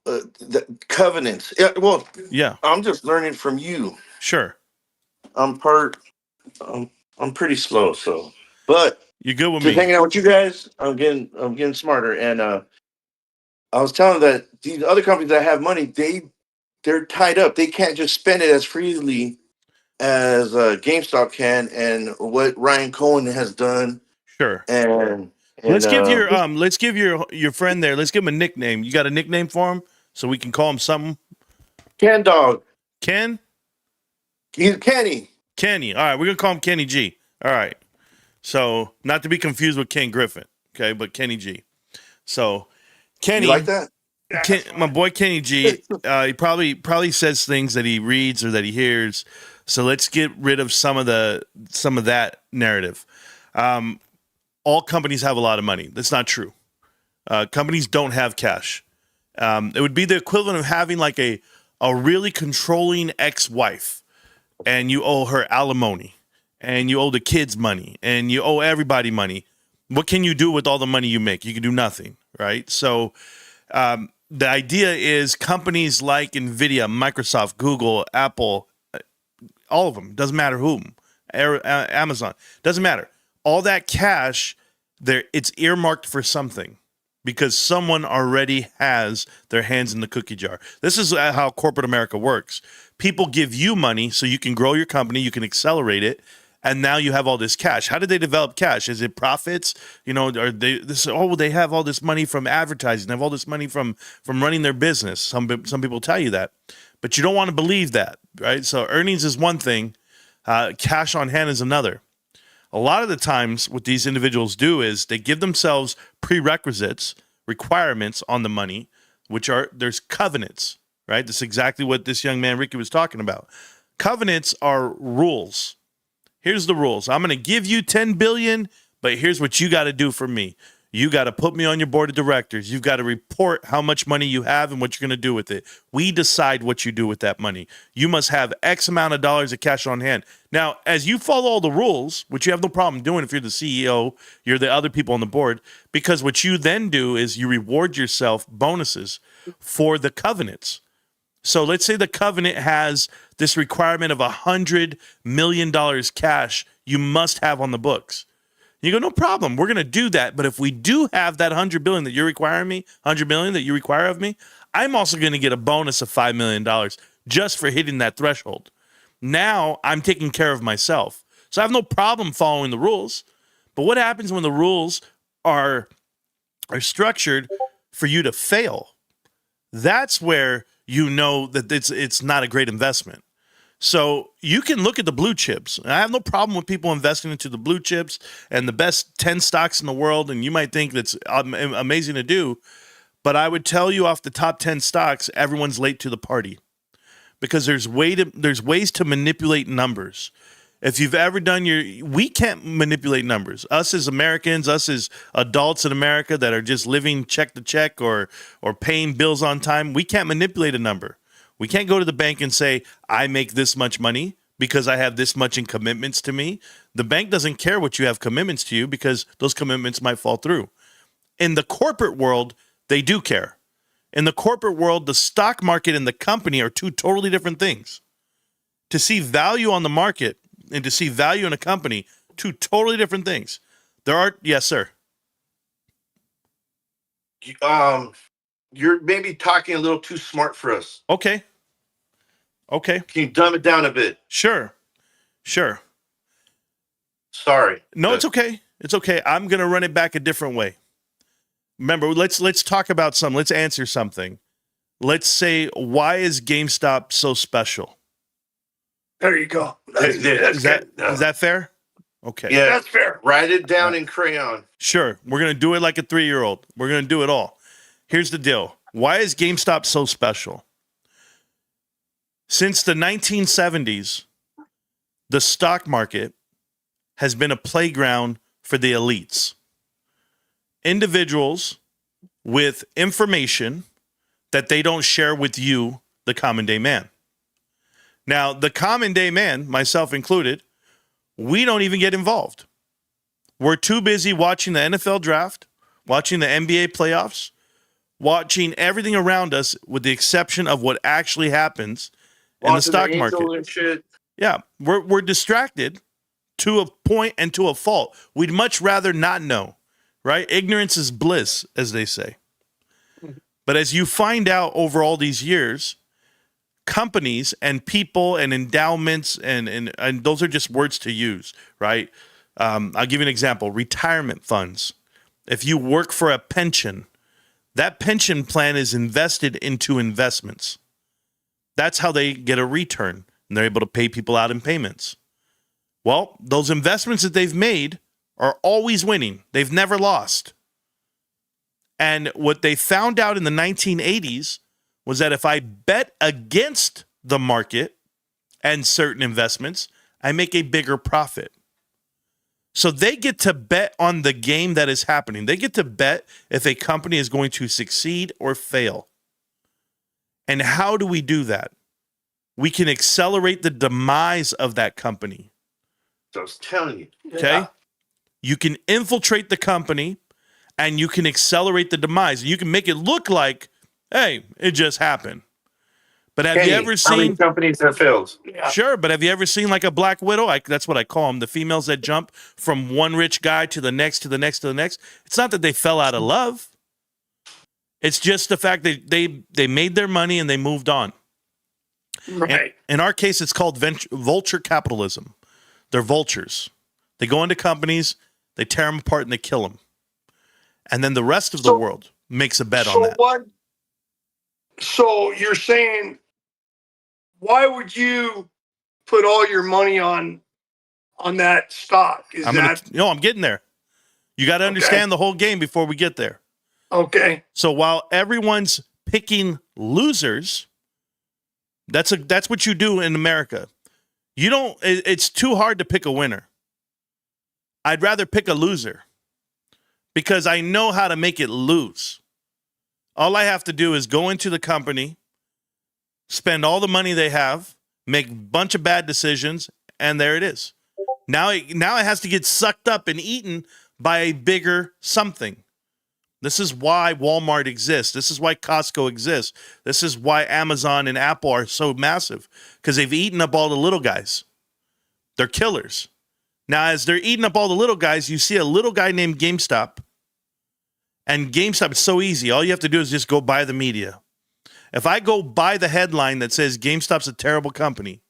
S3: the covenants. Yeah, well,
S1: Yeah.
S3: I'm just learning from you.
S1: Sure.
S3: I'm pretty slow, so but
S1: You good with
S3: just
S1: me?
S3: hanging out with you guys, I'm getting smarter. And I was telling him that these other companies that have money, they're tied up. They can't just spend it as freely as GameStop can, and what Ryan Cohen has done.
S1: Sure.
S3: And
S1: let's give your friend there. Let's give him a nickname. You got a nickname for him so we can call him something?
S3: Ken Dog.
S1: Ken?
S3: He's Kenny.
S1: Kenny. All right, we're gonna call him Kenny G. All right. So not to be confused with Ken Griffin, okay, but Kenny G. So Kenny,
S3: You like that?
S1: My boy Kenny G. He probably says things that he reads or that he hears. So let's get rid of some of that narrative. All companies have a lot of money. That's not true. Companies don't have cash. It would be the equivalent of having like a really controlling ex-wife, and you owe her alimony, and you owe the kids money, and you owe everybody money. What can you do with all the money you make? You can do nothing, right? So the idea is companies like NVIDIA, Microsoft, Google, Apple, all of them, doesn't matter whom, Amazon, doesn't matter. All that cash, it's earmarked for something because someone already has their hands in the cookie jar. This is how corporate America works. People give you money so you can grow your company, you can accelerate it, and now you have all this cash. How did they develop cash? Is it profits? You know, are they have all this money from advertising, they have all this money from running their business. Some people tell you that, but you don't want to believe that, right? So earnings is one thing, cash on hand is another. A lot of the times what these individuals do is they give themselves prerequisites, requirements on the money, there's covenants, right? That's exactly what this young man, Ricky, was talking about. Covenants are rules. Here's the rules. I'm going to give you $10 billion, but here's what you got to do for me. You got to put me on your board of directors. You've got to report how much money you have and what you're going to do with it. We decide what you do with that money. You must have X amount of dollars of cash on hand. Now, as you follow all the rules, which you have no problem doing if you're the CEO, you're the other people on the board, because what you then do is you reward yourself bonuses for the covenants. So let's say the covenant has this requirement of $100 million cash you must have on the books. You go, no problem. We're going to do that. But if we do have that $100 billion that you're requiring me, $100 million that you require of me, I'm also going to get a bonus of $5 million just for hitting that threshold. Now I'm taking care of myself. So I have no problem following the rules. But what happens when the rules are structured for you to fail? That's where you know that it's not a great investment. So you can look at the blue chips. And I have no problem with people investing into the blue chips and the best 10 stocks in the world. And you might think that's amazing to do. But I would tell you off the top 10 stocks, everyone's late to the party. because there's ways to manipulate numbers. If you've ever done we can't manipulate numbers. Us as Americans, us as adults in America that are just living check to check or paying bills on time, we can't manipulate a number. We can't go to the bank and say, I make this much money because I have this much in commitments to me. The bank doesn't care what you have commitments to you because those commitments might fall through. In the corporate world, they do care. In the corporate world, the stock market and the company are two totally different things. To see value on the market and to see value in a company, two totally different things. Yes, sir.
S3: You're maybe talking a little too smart for us.
S1: Okay.
S3: Can you dumb it down a bit?
S1: Sure.
S3: Sorry.
S1: No, it's okay. It's okay. I'm going to run it back a different way. Remember, let's talk about something. Let's answer something. Let's say, why is GameStop so special?
S4: There you go.
S1: Is that fair? Okay.
S3: Yeah,
S4: That's fair.
S3: Write it down in crayon.
S1: Sure. We're going to do it like a 3-year-old. We're going to do it all. Here's the deal. Why is GameStop so special? Since the 1970s, the stock market has been a playground for the elites. Individuals with information that they don't share with you, the common day man. Now, the common day man, myself included, we don't even get involved. We're too busy watching the NFL draft, watching the NBA playoffs, watching everything around us with the exception of what actually happens in the stock market.
S3: And shit.
S1: Yeah, we're distracted to a point and to a fault. We'd much rather not know, right? Ignorance is bliss, as they say. But as you find out over all these years, companies and people and endowments, and those are just words to use, right? I'll give you an example. Retirement funds. If you work for a pension, that pension plan is invested into investments. That's how they get a return, and they're able to pay people out in payments. Well, those investments that they've made are always winning. They've never lost. And what they found out in the 1980s was that if I bet against the market and certain investments, I make a bigger profit. So they get to bet on the game that is happening. They get to bet if a company is going to succeed or fail. And how do we do that? We can accelerate the demise of that company.
S3: So I was telling you.
S1: Okay?
S4: Yeah.
S1: You can infiltrate the company and you can accelerate the demise. You can make it look like, hey, it just happened. But have you ever
S3: how many
S1: seen
S3: companies have failed?
S4: Yeah.
S1: Sure, but have you ever seen like a black widow? That's what I call them. The females that jump from one rich guy to the next, to the next, to the next. It's not that they fell out of love. It's just the fact that they made their money and they moved on.
S4: Right.
S1: In our case, it's called vulture capitalism. They're vultures. They go into companies, they tear them apart, and they kill them. And then the rest of the world makes a bet on that.
S4: So you're saying, why would you put all your money on that stock?
S1: I'm getting there. You got to understand the whole game before we get there.
S4: Okay?
S1: So while everyone's picking losers, that's what you do in America. It's too hard to pick a winner. I'd rather pick a loser because I know how to make it lose. All I have to do is go into the company, spend all the money they have, make a bunch of bad decisions, and there it is. Now it has to get sucked up and eaten by a bigger something. This is why Walmart exists. This is why Costco exists. This is why Amazon and Apple are so massive, because they've eaten up all the little guys. They're killers. Now, as they're eating up all the little guys, you see a little guy named GameStop. And GameStop is so easy. All you have to do is just go buy the media. If I go buy the headline that says GameStop's a terrible company,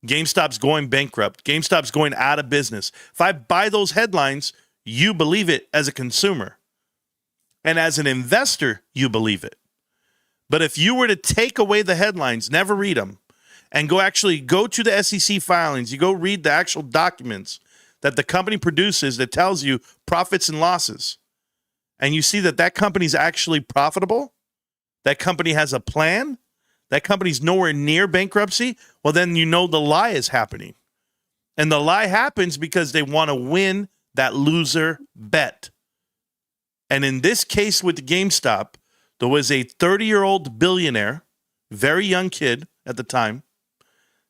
S1: GameStop's going bankrupt, GameStop's going out of business, if I buy those headlines, you believe it as a consumer. And as an investor, you believe it. But if you were to take away the headlines, never read them, and go to the SEC filings, you go read the actual documents that the company produces that tells you profits and losses, and you see that company's actually profitable, that company has a plan, that company's nowhere near bankruptcy, well, then you know the lie is happening. And the lie happens because they want to win that loser bet. And in this case with the GameStop, there was a 30-year-old billionaire, very young kid at the time,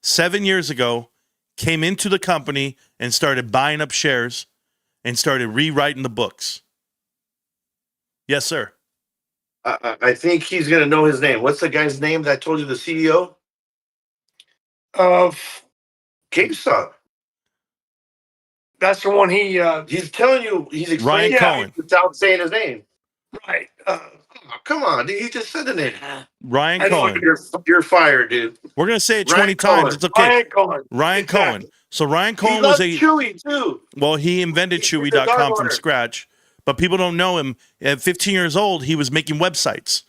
S1: 7 years ago, came into the company and started buying up shares and started rewriting the books. Yes, sir.
S3: I think he's going to know his name. What's the guy's name that I told you, the CEO
S4: Of
S3: GameStop?
S4: that's the one he
S3: He's telling you, he's explaining
S1: Ryan Cohen.
S3: without saying his name.
S4: right.
S3: Oh, come on, dude, he just said the name.
S1: Ryan
S4: I know
S1: Cohen.
S3: You're fired, dude.
S1: We're going to say it
S3: Ryan
S1: 20 times.
S3: Cohen.
S1: It's okay.
S4: Ryan Cohen.
S1: Ryan
S4: Exactly.
S1: Cohen. So Ryan
S3: He
S1: Cohen
S3: loves
S1: was a
S3: Chewy too.
S1: well, he invented
S3: He's the
S1: Chewy.com
S3: dog
S1: from
S3: owner.
S1: scratch, but people don't know him. At 15 years old, he was making websites.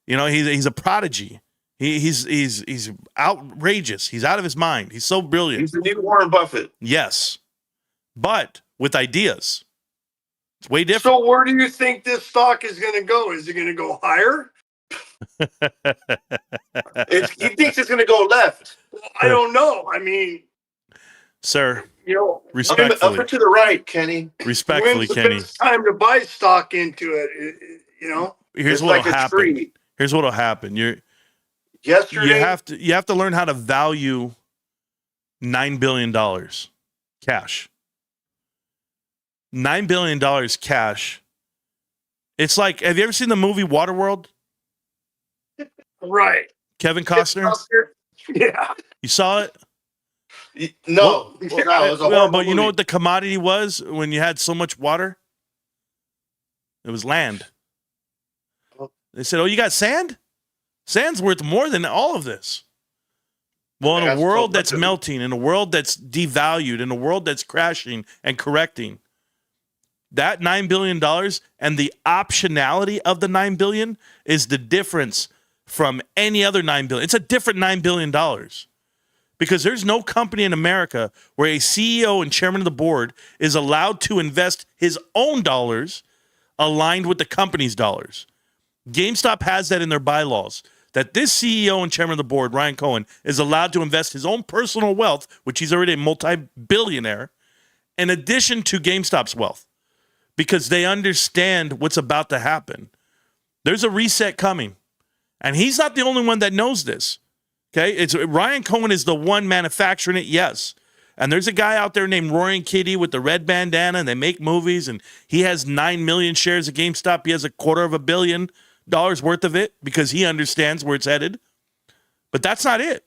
S1: You know, he's a prodigy. He's outrageous. He's out of his mind. He's so brilliant.
S3: He's the new Warren Buffett.
S1: Yes, but with ideas. It's way different.
S4: So where do you think this stock is going to go? Is it going to go higher?
S3: He thinks it's going to go left.
S4: Well, I don't know. I mean,
S1: Sir,
S4: you know,
S3: Up
S1: respectfully,
S3: and to the right, Kenny.
S1: respectfully,
S4: when's the
S1: Kenny.
S4: best time to buy stock into it? You know,
S1: Here's
S3: It's
S1: what'll
S3: like a
S1: happen.
S3: tree.
S1: Here's what'll happen.
S3: Yesterday,
S1: You have to learn how to value $9 billion cash. $9 billion cash. It's like, have you ever seen the movie Waterworld?
S4: right?
S1: Kevin Costner?
S4: Yeah.
S1: You saw it?
S3: no,
S1: Well,
S3: no, it was a
S1: well,
S3: horrible
S1: but you know
S3: movie.
S1: what the commodity was when you had so much water? It was land. They said, "Oh, you got sand? Sand's worth more than all of this." Well, in a
S3: That's
S1: world
S3: so
S1: that's
S3: much of it.
S1: melting, in a world that's devalued, in a world that's crashing and correcting, that $9 billion and the optionality of the $9 billion is the difference from any other $9 billion. It's a different $9 billion because there's no company in America where a CEO and chairman of the board is allowed to invest his own dollars aligned with the company's dollars. GameStop has that in their bylaws, that this CEO and chairman of the board, Ryan Cohen, is allowed to invest his own personal wealth, which he's already a multi-billionaire, in addition to GameStop's wealth, because they understand what's about to happen. There's a reset coming, and he's not the only one that knows this. Okay, Ryan Cohen is the one manufacturing it, yes. And there's a guy out there named Roaring Kitty with the red bandana, and they make movies, and he has 9 million shares of GameStop. He has $250 million worth of it because he understands where it's headed. But that's not it.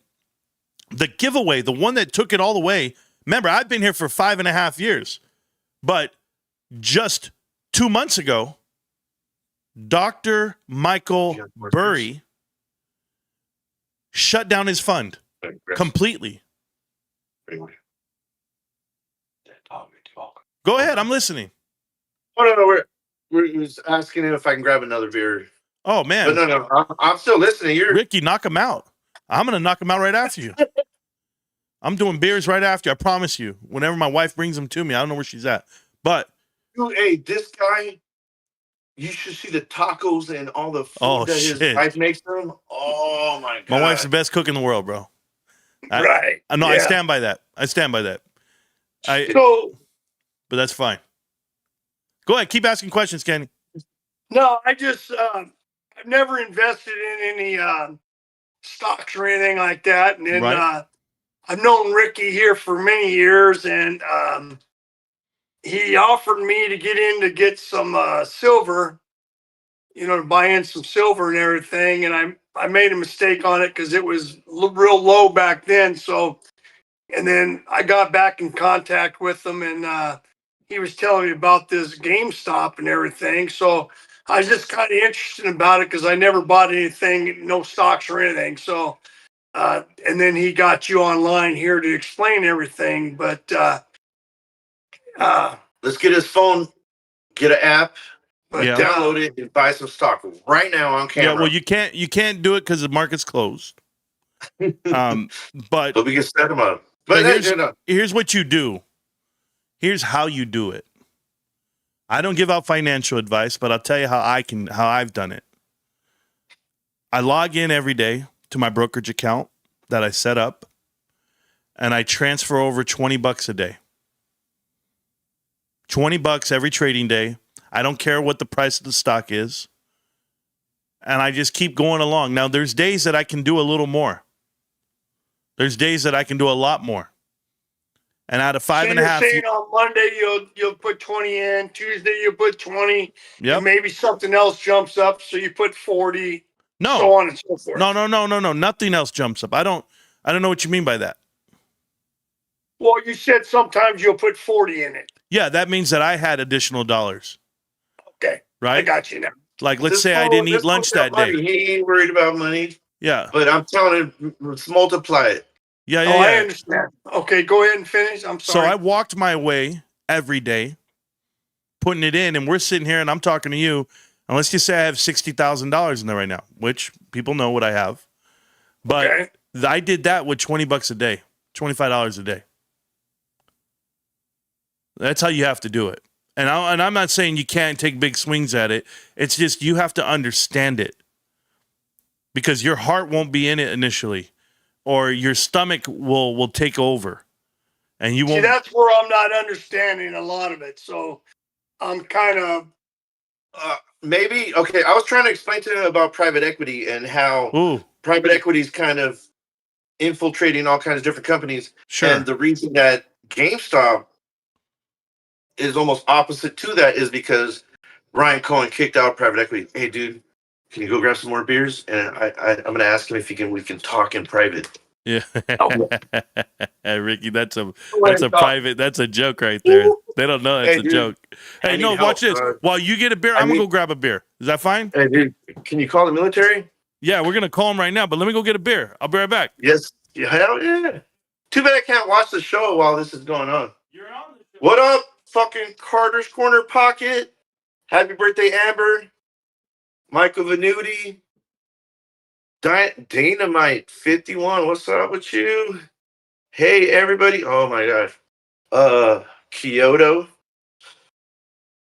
S1: The giveaway, the one that took it all the way. Remember, I've been here for 5.5 years, but just 2 months ago, Dr. Michael Burry shut down his fund completely. Go ahead, I'm listening.
S3: Oh, no, we're just asking him if I can grab another beer.
S1: Oh,
S3: But
S1: man.
S3: no, I'm still listening.
S1: Ricky, knock him out. I'm going to knock him out right after you. I'm doing beers right after you, I promise you. Whenever my wife brings them to me, I don't know where she's at. But,
S3: Dude, hey, this guy, you should see the tacos and all the food
S1: Oh,
S3: that
S1: shit.
S3: his wife makes for him. Oh, my God.
S1: my wife's the best cook in the world, bro.
S4: Right.
S1: I know, I
S4: Yeah.
S1: stand by that.
S4: So
S1: But that's fine. Go ahead, keep asking questions, Kenny.
S4: no, I just I've never invested in any stocks or anything like that, and then
S1: Right.
S4: I've known Ricky here for many years, and he offered me to get some silver, to buy in some silver and everything, and I made a mistake on it because it was real low back then. So, and then I got back in contact with him, and he was telling me about this GameStop and everything. So I was just kind of interested about it because I never bought anything, no stocks or anything. So, and then he got you online here to explain everything. But
S3: Let's get his phone, get an app,
S1: Yeah.
S3: download it, and buy some stock right now on camera.
S1: Yeah, well, you can't do it because the market's closed. But
S3: So we can set him up. But
S1: here's what you do. Here's how you do it. I don't give out financial advice, but I'll tell you how I've done it. I log in every day to my brokerage account that I set up, and I transfer over $20 a day. $20 every trading day. I don't care what the price of the stock is. And I just keep going along. Now, there's days that I can do a little more. There's days that I can do a lot more. And out of five and a half.
S4: You're saying on Monday you'll put 20 in. Tuesday you'll put 20.
S1: Yep.
S4: And maybe something else jumps up, so you put 40.
S1: No.
S4: So on and so forth.
S1: No. Nothing else jumps up. I don't know what you mean by that.
S4: Well, you said sometimes you'll put 40 in it.
S1: Yeah, that means that I had additional dollars.
S4: Okay.
S1: Right?
S4: I got you now.
S1: Like, let's say I didn't eat lunch that day.
S3: He ain't worried about money.
S1: Yeah.
S3: But I'm telling him, let's multiply it.
S1: Yeah.
S4: I understand. Okay, go ahead and finish. I'm
S1: So
S4: sorry.
S1: I walked my way every day, putting it in, and we're sitting here and I'm talking to you. And let's just say I have $60,000 in there right now, which people know what I have. But
S4: Okay.
S1: I did that with $20 a day, $25 a day. That's how you have to do it. And I'm not saying you can't take big swings at it. It's just you have to understand it. Because your heart won't be in it initially. Or your stomach will take over. And you won't.
S4: See, that's where I'm not understanding a lot of it. So I'm kind of.
S3: Maybe, okay, I was trying to explain to him about private equity and how private equity is kind of infiltrating all kinds of different companies.
S1: Sure.
S3: And the reason that GameStop is almost opposite to that is because Ryan Cohen kicked out private equity. Hey, dude, can you go grab some more beers? And I'm going to ask him if we can talk in private.
S1: Yeah. Ricky, that's a private, that's a joke right there. They don't know that's a joke. Hey, no, watch this. While you get a beer, I'm going to go grab a beer. Is that fine?
S3: Hey, dude, can you call the military?
S1: Yeah, we're going to call them right now, but let me go get a beer. I'll be right back.
S3: Yes. Yeah, hell yeah. Too bad I can't watch the show while this is going on.
S1: You're on the show.
S3: What up, fucking Carter's Corner Pocket? Happy birthday, Amber. Michael Venuti. Dynamite 51. What's up with you? Hey, everybody. Oh, my gosh. Kyoto.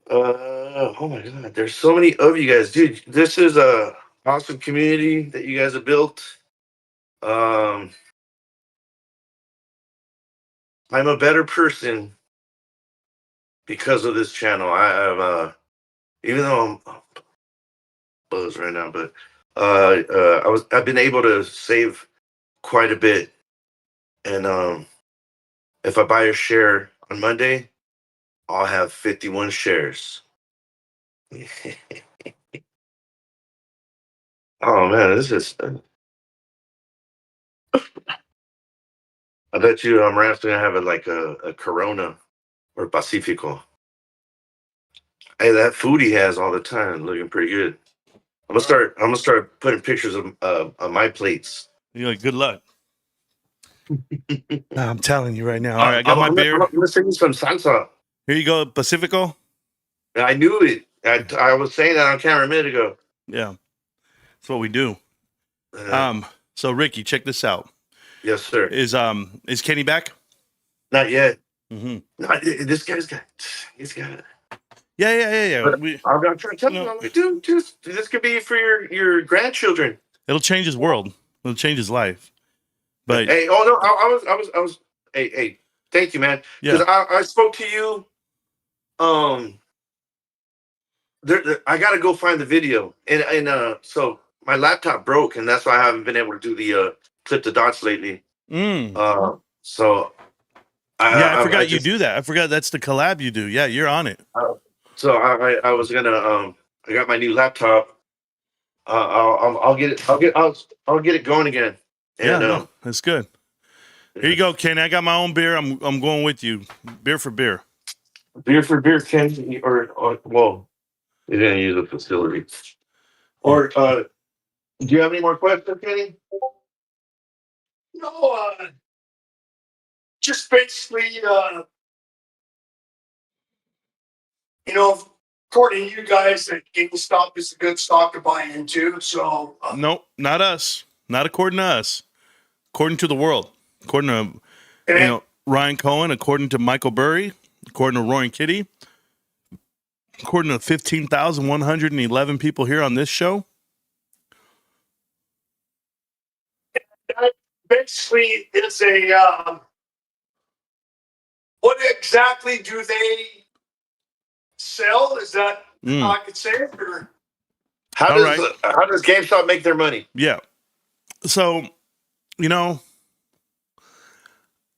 S3: Oh, my God. There's so many of you guys. Dude, this is a awesome community that you guys have built. I'm a better person because of this channel. I'm even though I'm buzzed right now, but I've been able to save quite a bit. And if I buy a share on Monday, I'll have 51 shares. Oh man, this is I bet you Marantz gonna have a Corona or Pacifico. Hey, that food he has all the time looking pretty good. I'm gonna start putting pictures of my plates.
S1: You're like, good luck. I'm telling you right now. All right, I got my beer.
S3: I'm gonna send you some salsa.
S1: Here you go, Pacifico.
S3: I knew it. I was saying that on camera a minute ago.
S1: Yeah, that's what we do. So Ricky, check this out.
S3: Yes, sir.
S1: Is Kenny back?
S3: Not yet.
S1: Mm-hmm.
S3: No, this guy's got.
S1: Yeah.
S3: I'm gonna try to tell him, dude, this could be for your grandchildren.
S1: It'll change his world. It'll change his life. But
S3: hey, oh no, I was. Hey, thank you, man. Because I spoke to you. I gotta go find the video, and so my laptop broke, and that's why I haven't been able to do the clip the dots lately. So
S1: I forgot you do that. I forgot that's the collab you do. Yeah, you're on it.
S3: So I was gonna I got my new laptop. I'll get it going again. And,
S1: that's good. Here you go, Kenny. I got my own beer. I'm going with you. Beer for beer.
S3: Beer for beer, Kenny. Or well, you didn't use the facility. Or do you have any more questions, Kenny?
S4: No, just basically, according to you guys, that GameStop is a good stock to buy into. So
S1: nope, not us. Not according to us. According to the world. According to Ryan Cohen. According to Michael Burry. According to Roy and Kitty. According to 15,111 people here on this show.
S4: basically it's a what exactly do they sell? Is that how I could say it? Or
S3: How
S1: All
S3: does
S1: right.
S3: how does GameStop make their money?
S1: Yeah. So, you know,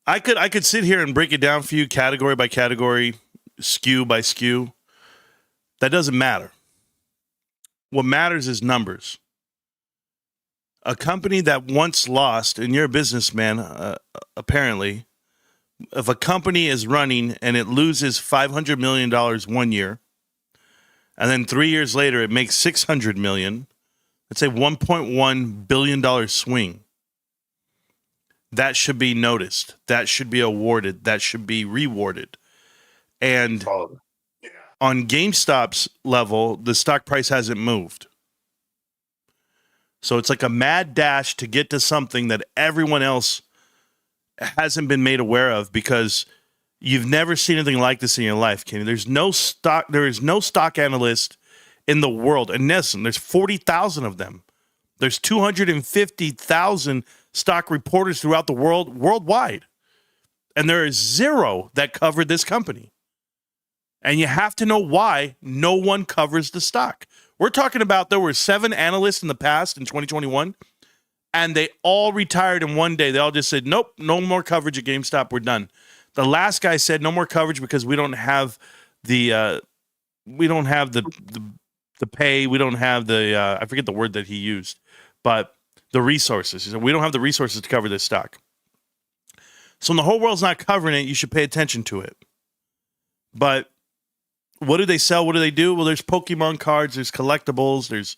S1: I could sit here and break it down for you category by category, SKU by SKU. That doesn't matter. What matters is numbers. A company that once lost, and you're a businessman, apparently, if a company is running and it loses $500 million 1 year, and then 3 years later it makes $600 million, let's say $1.1 billion swing. That should be noticed. That should be awarded. That should be rewarded. And on GameStop's level, the stock price hasn't moved. So it's like a mad dash to get to something that everyone else hasn't been made aware of, because you've never seen anything like this in your life, Kenny. There is no stock analyst in the world. And listen, there's 40,000 of them. There's 250,000 stock reporters throughout the world, worldwide. And there is zero that covered this company. And you have to know why no one covers the stock. We're talking about there were 7 analysts in the past in 2021, and they all retired in one day. They all just said, nope, no more coverage at GameStop. We're done. The last guy said no more coverage because we don't have the pay. We don't have the I forget the word that he used, but the resources. He said, we don't have the resources to cover this stock. So when the whole world's not covering it, you should pay attention to it. But what do they sell? What do they do? Well, there's Pokemon cards, there's collectibles, there's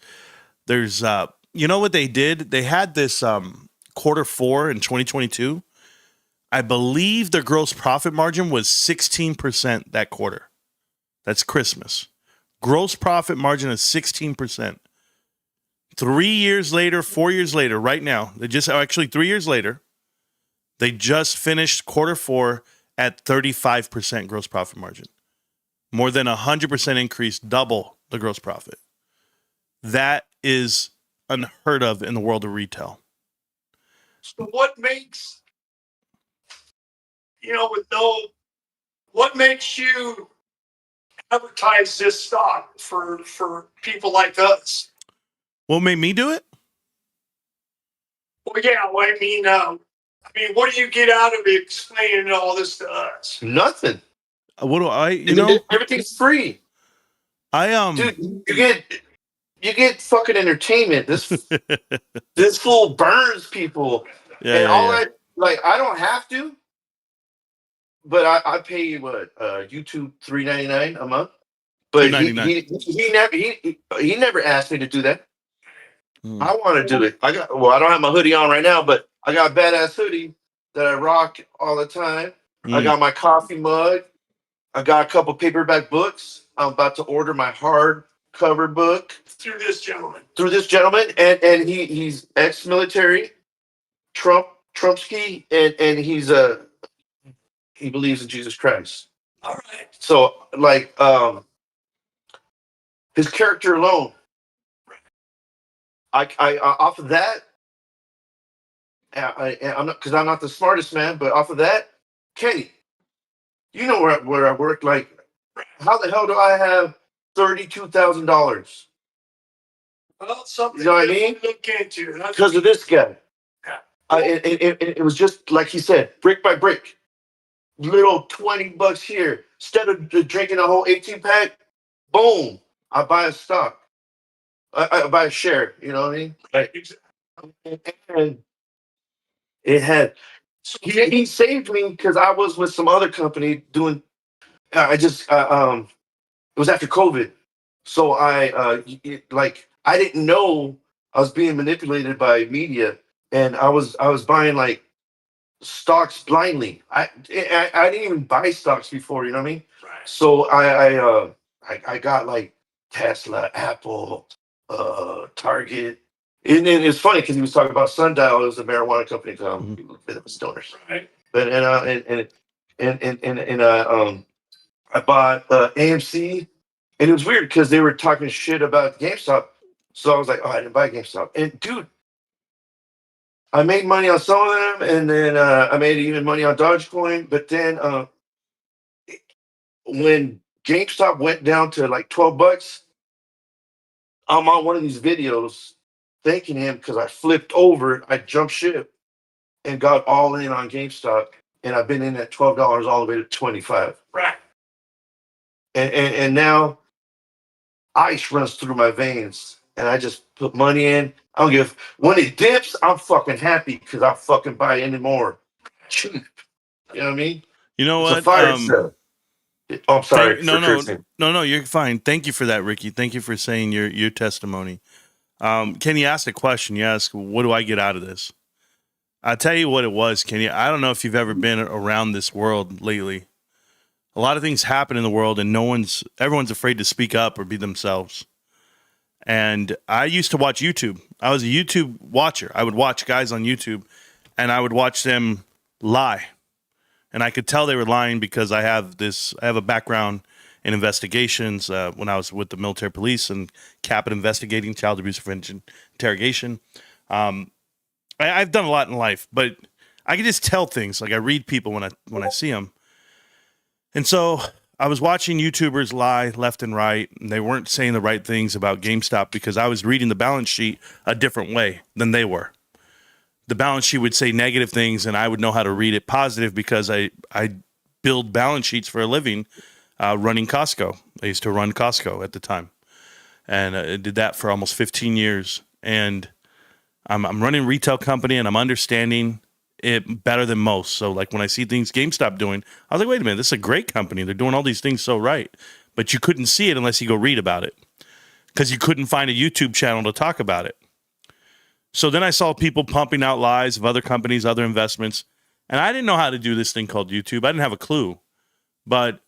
S1: you know what they did? They had this Q4 in 2022. I believe their gross profit margin was 16% that quarter. That's Christmas. Gross profit margin is 16%. 3 years later, 4 years later, right now, 3 years later, they just finished Q4 at 35% gross profit margin. More than 100% increase, double the gross profit. That is unheard of in the world of retail.
S4: So what makes, what makes you advertise this stock for people like us?
S1: What made me do it?
S4: Well, yeah, what do you get out of explaining all this to us?
S3: Nothing.
S1: What do I,
S3: everything's free. Dude, you get fucking entertainment. This fool burns people. That, like, I don't have to, but I pay you YouTube $3.99 a month. But he never asked me to do that. I want to do it. I don't have my hoodie on right now, but I got a badass hoodie that I rock all the time. I got my coffee mug. I got a couple paperback books. I'm about to order my hardcover book
S4: through this gentleman.
S3: And he's ex-military, Trumpski, and he believes in Jesus Christ.
S4: All right.
S3: So like his character alone, I off of that, I'm not the smartest man, but off of that, Kenny, you know where I work. Like, how the hell do I have $32,000?
S4: Well, something
S3: you know what I mean?
S4: Look into
S3: because of this guy.
S4: Yeah.
S3: It was just like he said, brick by brick. Little $20 here. Instead of drinking a whole 18-pack, boom, I buy a stock. I buy a share. You know what I mean?
S4: Right.
S3: And it had. He saved me because I was with some other company doing. It was after COVID, so I didn't know I was being manipulated by media, and I was buying like stocks blindly. I didn't even buy stocks before, you know what I mean?
S4: Right.
S3: So I got like Tesla, Apple, Target. And it's funny because he was talking about Sundial. It was a marijuana company. Stoners.
S4: Right.
S3: But I bought AMC, and it was weird because they were talking shit about GameStop. So I was like, oh, I didn't buy GameStop. And dude, I made money on some of them, and then I made even money on Dogecoin. But then when GameStop went down to like $12, I'm on one of these videos thanking him because I flipped over, I jumped ship, and got all in on GameStop, and I've been in at $12 all the way to 25. Right. And now ice runs through my veins, and I just put money in. I don't give. When it dips, I'm fucking happy because I'll fucking buy any more. Cheap. You know what I mean?
S1: You know
S3: It's a
S1: what?
S3: fire sale. Oh, I'm sorry.
S1: No, you're fine. Thank you for that, Ricky. Thank you for saying your testimony. Kenny asked a question. You asked, what do I get out of this? I'll tell you what it was, Kenny. I don't know if you've ever been around this world lately. A lot of things happen in the world, and everyone's afraid to speak up or be themselves. And I used to watch YouTube. I was a YouTube watcher. I would watch guys on YouTube, and I would watch them lie. And I could tell they were lying because I have a background in investigations when I was with the military police and CAPIT investigating child abuse prevention interrogation. I've done a lot in life, but I can just tell things. Like I read people when I see them. And so I was watching YouTubers lie left and right, and they weren't saying the right things about GameStop because I was reading the balance sheet a different way than they were. The balance sheet would say negative things, and I would know how to read it positive because I build balance sheets for a living running Costco. I used to run Costco at the time, and I did that for almost 15 years. And I'm running a retail company, and I'm understanding it better than most. So like when I see things GameStop doing, I was like, wait a minute, this is a great company. They're doing all these things so right. But you couldn't see it unless you go read about it because you couldn't find a YouTube channel to talk about it. So then I saw people pumping out lies of other companies, other investments, and I didn't know how to do this thing called YouTube. I didn't have a clue, but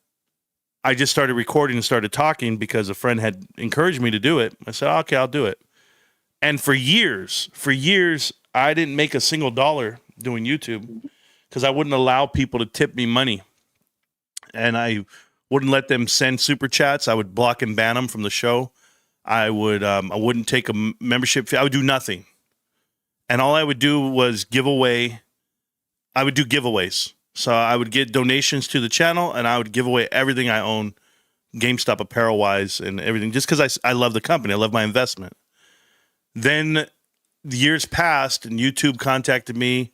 S1: I just started recording and started talking because a friend had encouraged me to do it. I said, okay, I'll do it. And for years, I didn't make a single dollar doing YouTube because I wouldn't allow people to tip me money. And I wouldn't let them send super chats. I would block and ban them from the show. I wouldn't take a membership fee. I would do nothing. And all I would do was I would do giveaways. So I would get donations to the channel, and I would give away everything I own, GameStop apparel-wise and everything, just because I love the company. I love my investment. Then the years passed, and YouTube contacted me.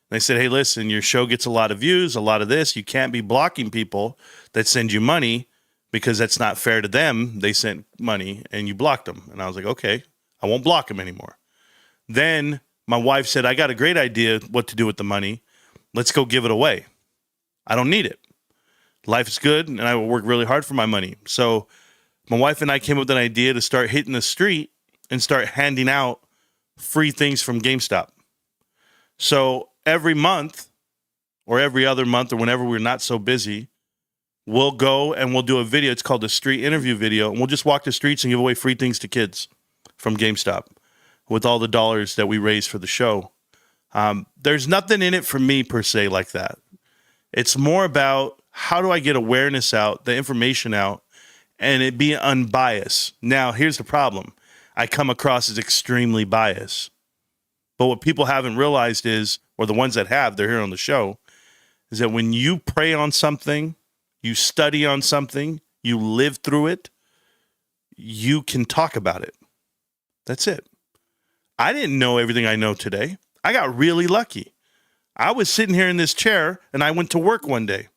S1: They said, hey, listen, your show gets a lot of views, a lot of this. You can't be blocking people that send you money because that's not fair to them. They sent money, and you blocked them. And I was like, okay, I won't block them anymore. Then my wife said, I got a great idea what to do with the money. Let's go give it away. I don't need it. Life is good, and I will work really hard for my money. So my wife and I came up with an idea to start hitting the street and start handing out free things from GameStop. So every month or every other month or whenever we're not so busy, we'll go and we'll do a video. It's called the street interview video. And we'll just walk the streets and give away free things to kids from GameStop with all the dollars that we raise for the show. There's nothing in it for me per se like that. It's more about how do I get awareness out, the information out, and it be unbiased. Now, here's the problem. I come across as extremely biased. But what people haven't realized is, or the ones that have, they're here on the show, is that when you pray on something, you study on something, you live through it, you can talk about it. That's it. I didn't know everything I know today. I got really lucky. I was sitting here in this chair, and I went to work one day.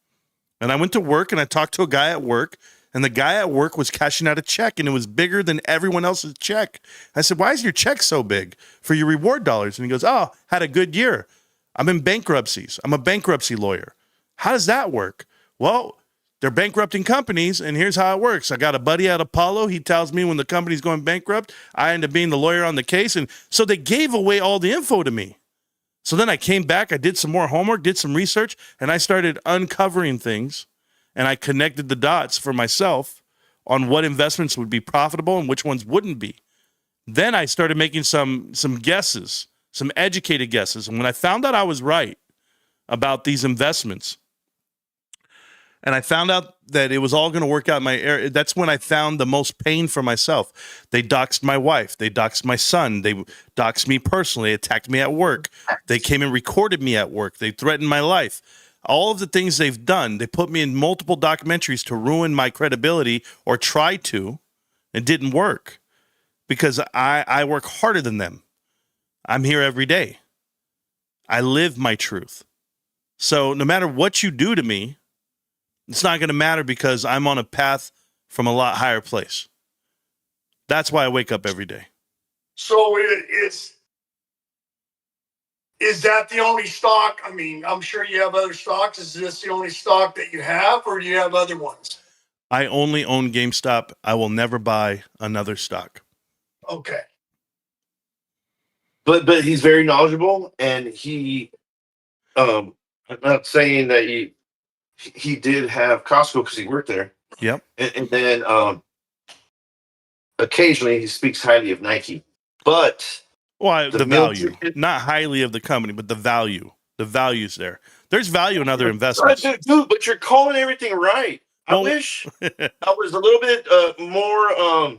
S1: And I went to work, and I talked to a guy at work, and the guy at work was cashing out a check, and it was bigger than everyone else's check. I said, why is your check so big for your reward dollars? And he goes, oh, had a good year. I'm in bankruptcies. I'm a bankruptcy lawyer. How does that work? Well, they're bankrupting companies, and here's how it works. I got a buddy at Apollo. He tells me when the company's going bankrupt, I end up being the lawyer on the case. And so they gave away all the info to me. So then I came back, I did some more homework, did some research, and I started uncovering things, and I connected the dots for myself on what investments would be profitable and which ones wouldn't be. Then I started making some guesses, some educated guesses. And when I found out I was right about these investments, And I found out that it was all going to work out in my area. That's when I found the most pain for myself. They doxed my wife. They doxed my son. They doxed me personally. They attacked me at work. They came and recorded me at work. They threatened my life. All of the things they've done, they put me in multiple documentaries to ruin my credibility or try to, and didn't work because I work harder than them. I'm here every day. I live my truth. So no matter what you do to me, it's not going to matter because I'm on a path from a lot higher place. That's why I wake up every day.
S4: So is that the only stock? I mean, I'm sure you have other stocks. Is this the only stock that you have, or do you have other ones?
S1: I only own GameStop. I will never buy another stock.
S4: Okay.
S3: But he's very knowledgeable, and I'm not saying that he did have Costco because he worked there.
S1: Yep.
S3: And then occasionally he speaks highly of Nike. But
S1: well, the
S3: meal
S1: value,
S3: ticket-
S1: not highly of the company, but the value. The value's there. There's value in other investments.
S3: Dude, but you're calling everything right.
S1: Well,
S3: I wish I was a little bit more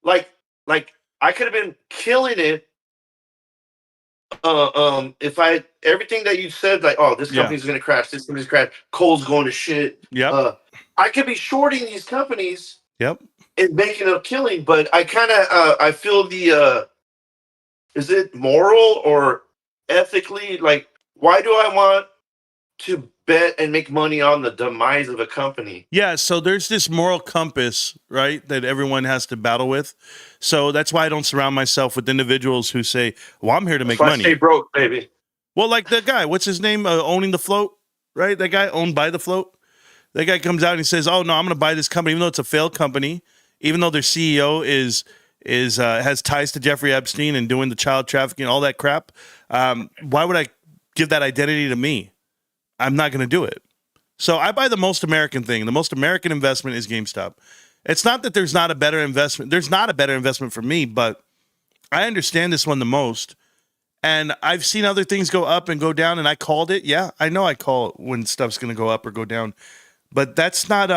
S3: like I could have been killing it if I everything that you said, like, oh, this company's gonna crash, this company's crash, coal's going to shit.
S1: Yep.
S3: I could be shorting these companies
S1: Yep.
S3: and making a killing, but I kind of I feel the is it moral or ethically, like, why do I want to bet and make money on the demise of a company?
S1: Yeah, so there's this moral compass, right, that everyone has to battle with. So that's why I don't surround myself with individuals who say, well, I'm here to make money.
S3: Stay broke, baby.
S1: Well, like the guy, what's his name, owning the float, right? That guy owned by the float. That guy comes out and he says, oh, no, I'm going to buy this company, even though it's a failed company, even though their CEO has ties to Jeffrey Epstein and doing the child trafficking, all that crap. Why would I give that identity to me? I'm not going to do it. So I buy the most American thing. The most American investment is GameStop. It's not that there's not a better investment. There's not a better investment for me, but I understand this one the most. And I've seen other things go up and go down, and I called it. Yeah, I know I call it when stuff's going to go up or go down. But that's not,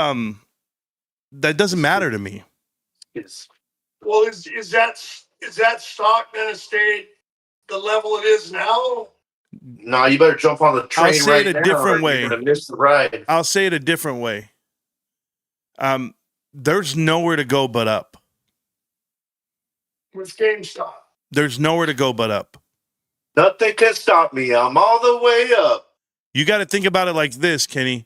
S1: that doesn't matter to me.
S3: Yes.
S4: Well, is that stock going to stay the level it is now?
S3: No, you better jump on the train
S1: I'll say
S3: right
S1: it a
S3: now,
S1: different
S3: or
S1: way.
S3: you're gonna miss the ride.
S1: I'll say it a different way. There's nowhere to go but up.
S4: With GameStop.
S1: There's nowhere to go but up.
S3: Nothing can stop me. I'm all the way up.
S1: You got to think about it like this, Kenny.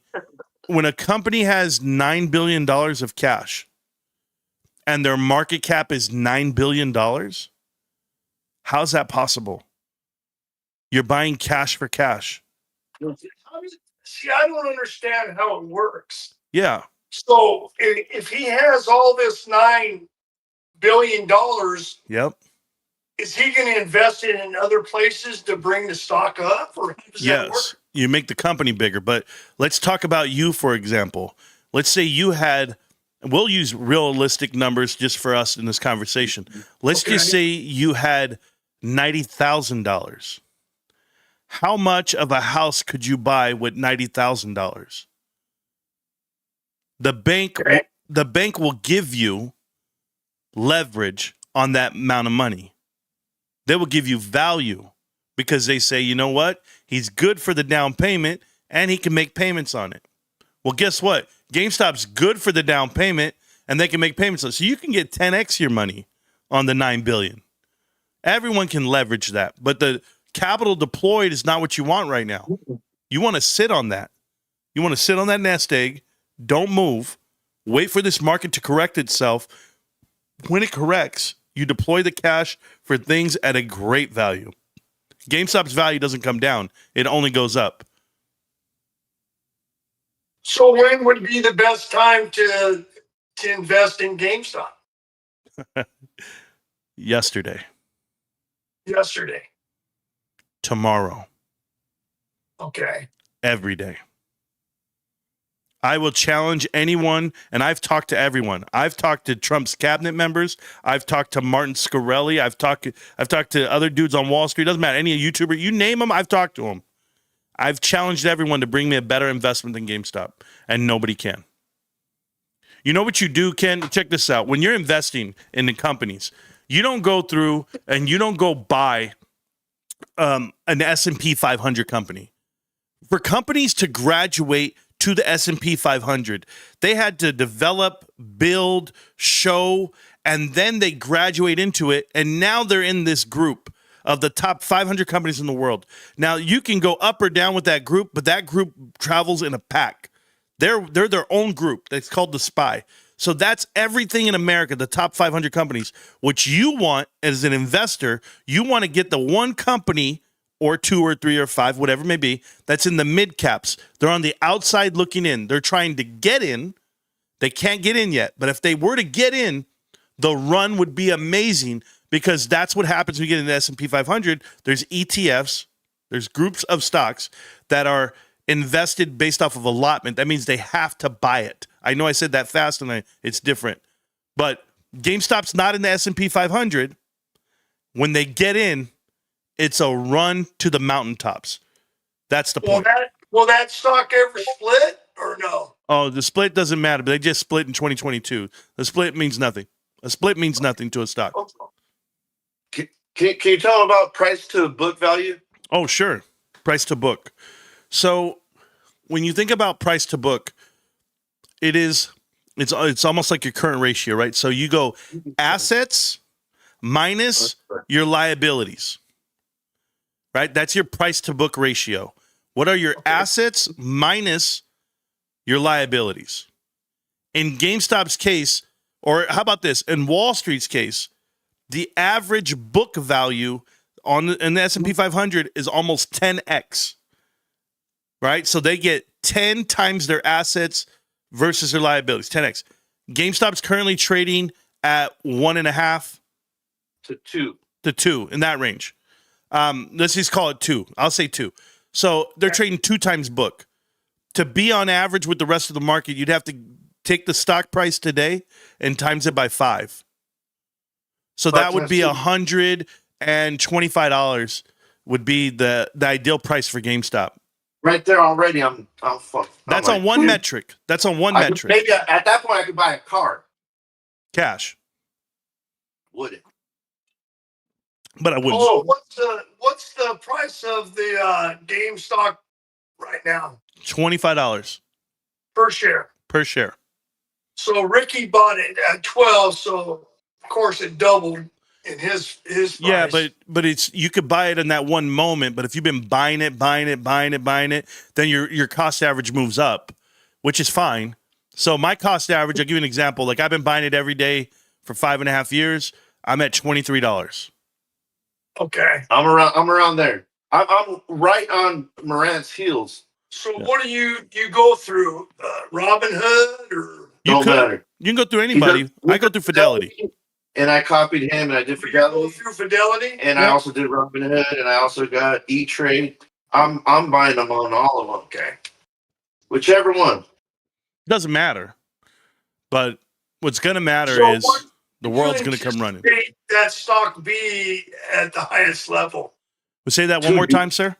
S1: When a company has $9 billion of cash and their market cap is $9 billion, how's that possible? You're buying cash for cash.
S4: See, I don't understand how it works.
S1: Yeah.
S4: So if he has all this $9 billion,
S1: Yep.
S4: is he going to invest it in other places to bring the stock up? Or how does that work?
S1: Yes. You make the company bigger. But let's talk about you, for example. Let's say you had, we'll use realistic numbers just for us in this conversation. Let's just say you had $90,000. How much of a house could you buy with $90,000? The bank will give you leverage on that amount of money. They will give you value because they say, you know what? He's good for the down payment and he can make payments on it. Well, guess what? GameStop's good for the down payment and they can make payments on it. So you can get 10x your money on the $9 billion. Everyone can leverage that, but the capital deployed is not what you want right now. You want to sit on that. You want to sit on that nest egg. Don't move. Wait for this market to correct itself. When it corrects, you deploy the cash for things at a great value. GameStop's value doesn't come down. It only goes up.
S4: So when would be the best time to invest in GameStop?
S1: Yesterday. Tomorrow.
S4: Okay.
S1: Every day. I will challenge anyone, and I've talked to everyone. I've talked to Trump's cabinet members. I've talked to Martin Scarelli. I've talked to other dudes on Wall Street. Doesn't matter, any YouTuber, you name them, I've talked to them. I've challenged everyone to bring me a better investment than GameStop, and nobody can. You know what you do, Ken? Check this out. When you're investing in the companies, you don't go through and you don't go buy an S&P 500 company. For companies to graduate to the S&P 500, they had to develop, build, show, and then they graduate into it, and now they're in this group of the top 500 companies in the world. Now, you can go up or down with that group, but that group travels in a pack. They're their own group. That's called the SPY. So that's everything in America, the top 500 companies. What you want as an investor, you want to get the one company or two or three or five, whatever it may be, that's in the mid caps. They're on the outside looking in. They're trying to get in. They can't get in yet. But if they were to get in, the run would be amazing because that's what happens when you get in the S&P 500. There's ETFs. There's groups of stocks that are invested based off of allotment. That means they have to buy it. I know I said that fast and it's different. But GameStop's not in the S&P 500. When they get in, it's a run to the mountaintops. That's the point.
S4: Will that stock ever split or no?
S1: Oh, the split doesn't matter, but they just split in 2022. The split means nothing. A split means nothing to a stock.
S3: Can you tell them about price to book value?
S1: Oh, sure. Price to book. So when you think about price to book, it's almost like your current ratio, right? So you go assets minus your liabilities, right? That's your price to book ratio. What are your assets minus your liabilities? In GameStop's case, or how about this? In Wall Street's case, the average book value in the S&P 500 is almost 10x. Right? So they get 10 times their assets versus their liabilities, 10x. GameStop's currently trading at 1.5 to 2 in that range. Let's just call it 2. I'll say 2. So they're trading 2 times book. To be on average with the rest of the market, you'd have to take the stock price today and times it by 5. So that would be $125 would be the ideal price for GameStop.
S3: Right there already, I'm fucked.
S1: That's on one metric. That's on one metric.
S3: Maybe at that point I could buy a car.
S1: Cash.
S3: Would it?
S1: But I wouldn't.
S4: Oh, what's the price of the GameStop right now?
S1: $25
S4: Per share.
S1: per share.
S4: So Ricky bought it at 12, so of course it doubled in his price.
S1: Yeah, but it's you could buy it in that one moment, but if you've been buying it, then your cost average moves up, which is fine. So my cost average, I'll give you an example. Like I've been buying it every day for 5.5 years. I'm at $23.
S4: Okay.
S3: I'm around there. I'm right on Marantz heels.
S4: So what do you go through? Robinhood or
S3: Don't matter.
S1: You can go through anybody. I go through Fidelity.
S3: And I copied him, and I did Fidelity.
S4: Go through Fidelity,
S3: and I also did Robinhood, and I also got E-Trade. I'm buying them on all of them.
S4: Okay.
S3: Whichever one.
S1: Doesn't matter. But what's going to matter is the world's going to come running.
S4: That stock be at the highest level.
S1: We'll say that one more time, sir.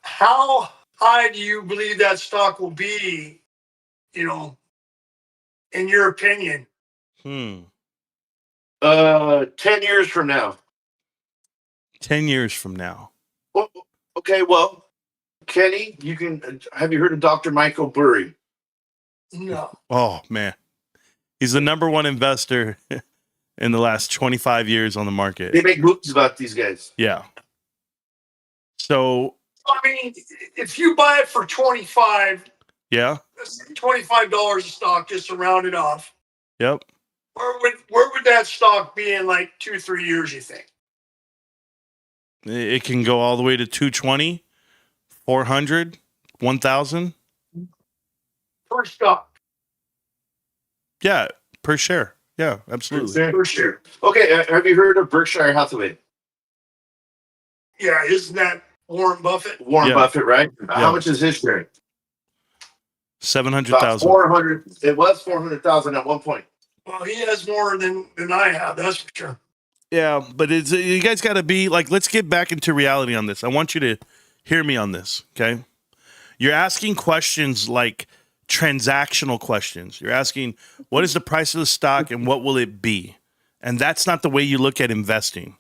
S4: How high do you believe that stock will be, in your opinion?
S3: 10 years from now.
S1: 10 years from now.
S3: Well, okay, well, Kenny, have you heard of Dr. Michael Burry?
S4: No.
S1: Oh, man. He's the number one investor in the last 25 years on the market.
S3: They make movies about these guys.
S1: Yeah. So,
S4: I mean, if you buy it for 25,
S1: yeah.
S4: $25 a stock, just to round it off.
S1: Yep.
S4: Where would that stock be in like 2-3 years, you think?
S1: It can go all the way to 220, 400, 1,000.
S4: Per stock.
S1: Yeah, per share. Yeah, absolutely.
S4: Per share.
S3: Okay, have you heard of Berkshire Hathaway?
S4: Yeah, isn't that Warren Buffett?
S3: Warren Buffett, right? Yeah. How much is his share?
S1: 700,000.
S3: 400. It was 400,000 at one point.
S4: Well, he has more than I have, that's for sure.
S1: Yeah, but you guys got to be like, let's get back into reality on this. I want you to hear me on this, okay? You're asking questions like transactional questions. You're asking, what is the price of the stock and what will it be? And that's not the way you look at investing.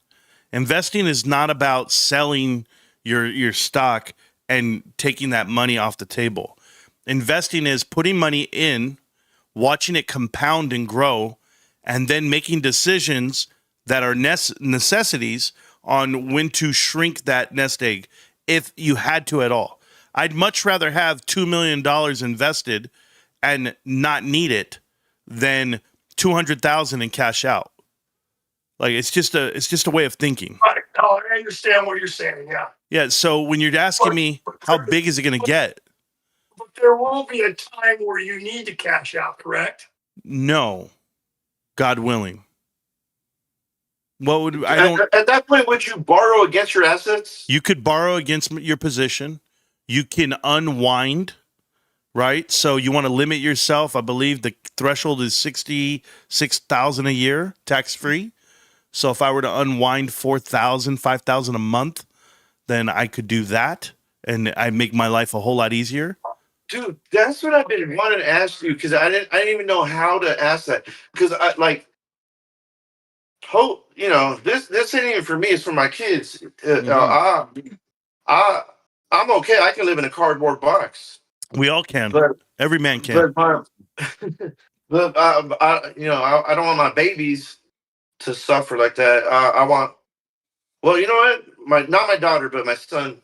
S1: Investing is not about selling your stock and taking that money off the table. Investing is putting money in, watching it compound and grow, and then making decisions that are necessities on when to shrink that nest egg if you had to at all. I'd much rather have $2 million invested and not need it than $200,000 and cash out. Like it's just a way of thinking.
S4: Right. No, I understand what you're saying. Yeah.
S1: Yeah. So when you're asking me how big is it going to get?
S4: But there will be a time where you need to cash out, correct?
S1: No, God willing. What would I don't?
S3: At that point, would you borrow against your assets?
S1: You could borrow against your position. You can unwind, right? So you want to limit yourself. I believe the threshold is $66,000 a year, tax free. So if I were to unwind $4,000, $5,000 a month, then I could do that, and I make my life a whole lot easier.
S3: Dude, that's what I've been wanting to ask you because I didn't even know how to ask that because I like hope this ain't even for me, it's for my kids. I'm okay. I can live in a cardboard box.
S1: We all can.
S3: But
S1: every man can.
S3: But I don't want my babies to suffer like that. I want. Well, you know what? Not my daughter, but my son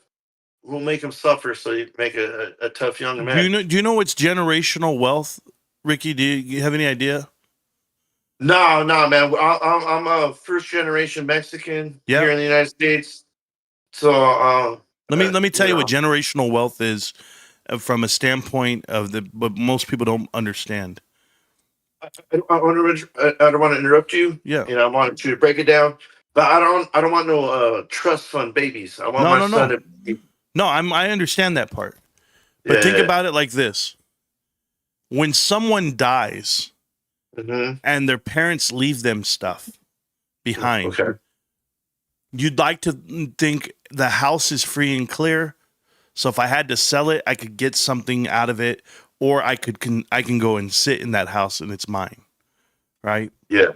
S3: will make him suffer. So you make a tough young man.
S1: Do you know what's generational wealth, Ricky? Do you have any idea?
S3: No, man. I'm a first generation Mexican here in the United States. So
S1: let me tell you what generational wealth is from a standpoint of what most people don't understand.
S3: I don't want to interrupt you.
S1: Yeah.
S3: I want you to break it down, but I don't want no trust fund babies. I want my son to be.
S1: No, I understand that part. But think about it like this. When someone dies and their parents leave them stuff behind, you'd like to think the house is free and clear. So if I had to sell it, I could get something out of it, or I can go and sit in that house and it's mine. Right?
S3: Yeah.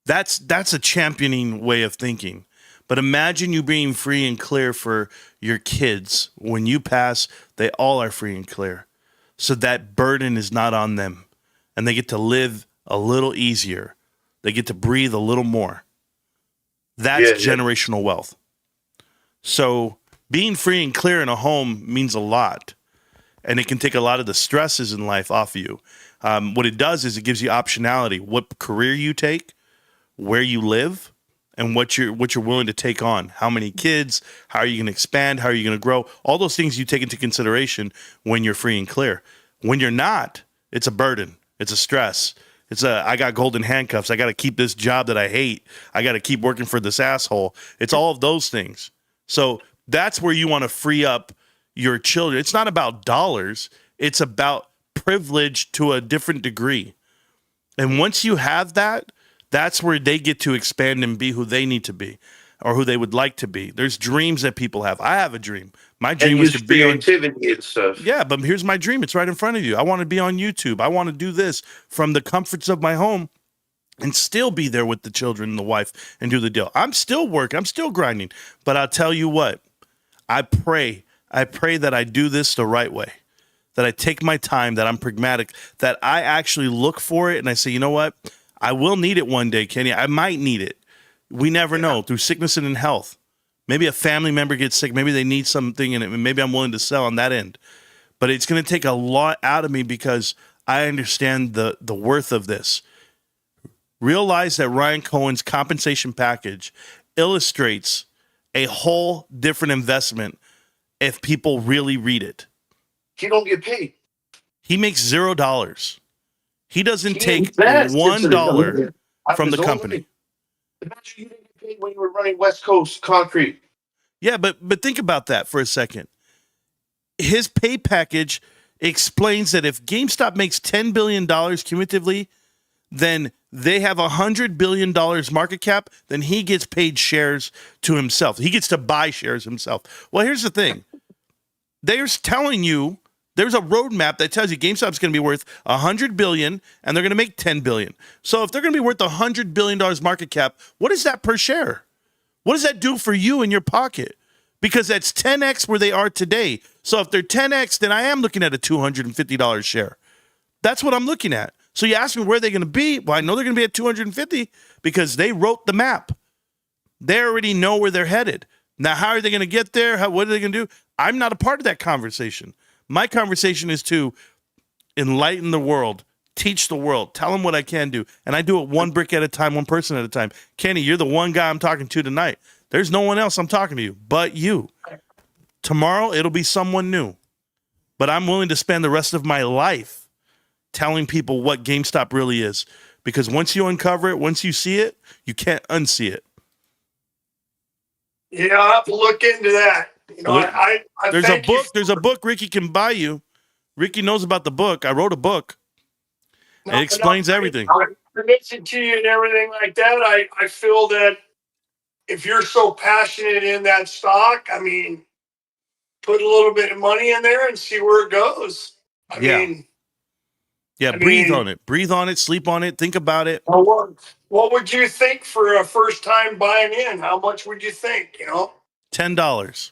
S1: That's a championing way of thinking. But imagine you being free and clear for your kids. When you pass, they all are free and clear. So that burden is not on them. And they get to live a little easier. They get to breathe a little more. That's generational wealth. So being free and clear in a home means a lot. And it can take a lot of the stresses in life off of you. What it does is it gives you optionality. What career you take, where you live, and what you're willing to take on. How many kids, how are you going to expand, how are you going to grow? All those things you take into consideration when you're free and clear. When you're not, it's a burden. It's a stress. I got golden handcuffs. I got to keep this job that I hate. I got to keep working for this asshole. It's all of those things. So that's where you want to free up your children. It's not about dollars. It's about privilege to a different degree. And once you have that, that's where they get to expand and be who they need to be or who they would like to be. There's dreams that people have. I have a dream. My dream was to be on
S3: creativity and stuff.
S1: Yeah, but here's my dream. It's right in front of you. I want to be on YouTube. I want to do this from the comforts of my home and still be there with the children and the wife and do the deal. I'm still working. I'm still grinding. But I'll tell you what, I pray that I do this the right way, that I take my time, that I'm pragmatic, that I actually look for it and I say, you know what? I will need it one day, Kenny. I might need it. We never know, through sickness and in health. Maybe a family member gets sick. Maybe they need something in it. And maybe I'm willing to sell on that end. But it's going to take a lot out of me because I understand the worth of this. Realize that Ryan Cohen's compensation package illustrates a whole different investment if people really read it.
S3: He don't get paid.
S1: He makes $0. He doesn't take $1 from the company.
S3: Imagine you didn't get paid when you were running West Coast Concrete.
S1: Yeah, but think about that for a second. His pay package explains that if GameStop makes $10 billion cumulatively, then they have $100 billion market cap, then he gets paid shares to himself. He gets to buy shares himself. Well, here's the thing. They're telling you there's a roadmap that tells you GameStop's going to be worth $100 billion and they're going to make $10 billion. So if they're going to be worth $100 billion market cap, what is that per share? What does that do for you in your pocket? Because that's 10x where they are today. So if they're 10x, then I am looking at a $250 share. That's what I'm looking at. So you ask me where they're going to be. Well, I know they're going to be at 250 because they wrote the map. They already know where they're headed. Now, how are they going to get there? What are they going to do? I'm not a part of that conversation. My conversation is to enlighten the world, teach the world, tell them what I can do. And I do it one brick at a time, one person at a time. Kenny, you're the one guy I'm talking to tonight. There's no one else I'm talking to you but you. Tomorrow, it'll be someone new. But I'm willing to spend the rest of my life telling people what GameStop really is. Because once you uncover it, once you see it, you can't unsee it.
S4: Yeah, I'll have to look into that. You know, I
S1: there's a
S4: thank you
S1: book. There's a book Ricky can buy you. Ricky knows about the book. I wrote a book. It explains everything.
S4: I listen to you and everything like that. I feel that if you're so passionate in that stock, I mean, put a little bit of money in there and see where it goes. I mean,
S1: breathe on it. Breathe on it. Sleep on it. Think about it.
S4: What would you think for a first time buying in? How much would you think? You know,
S1: $10.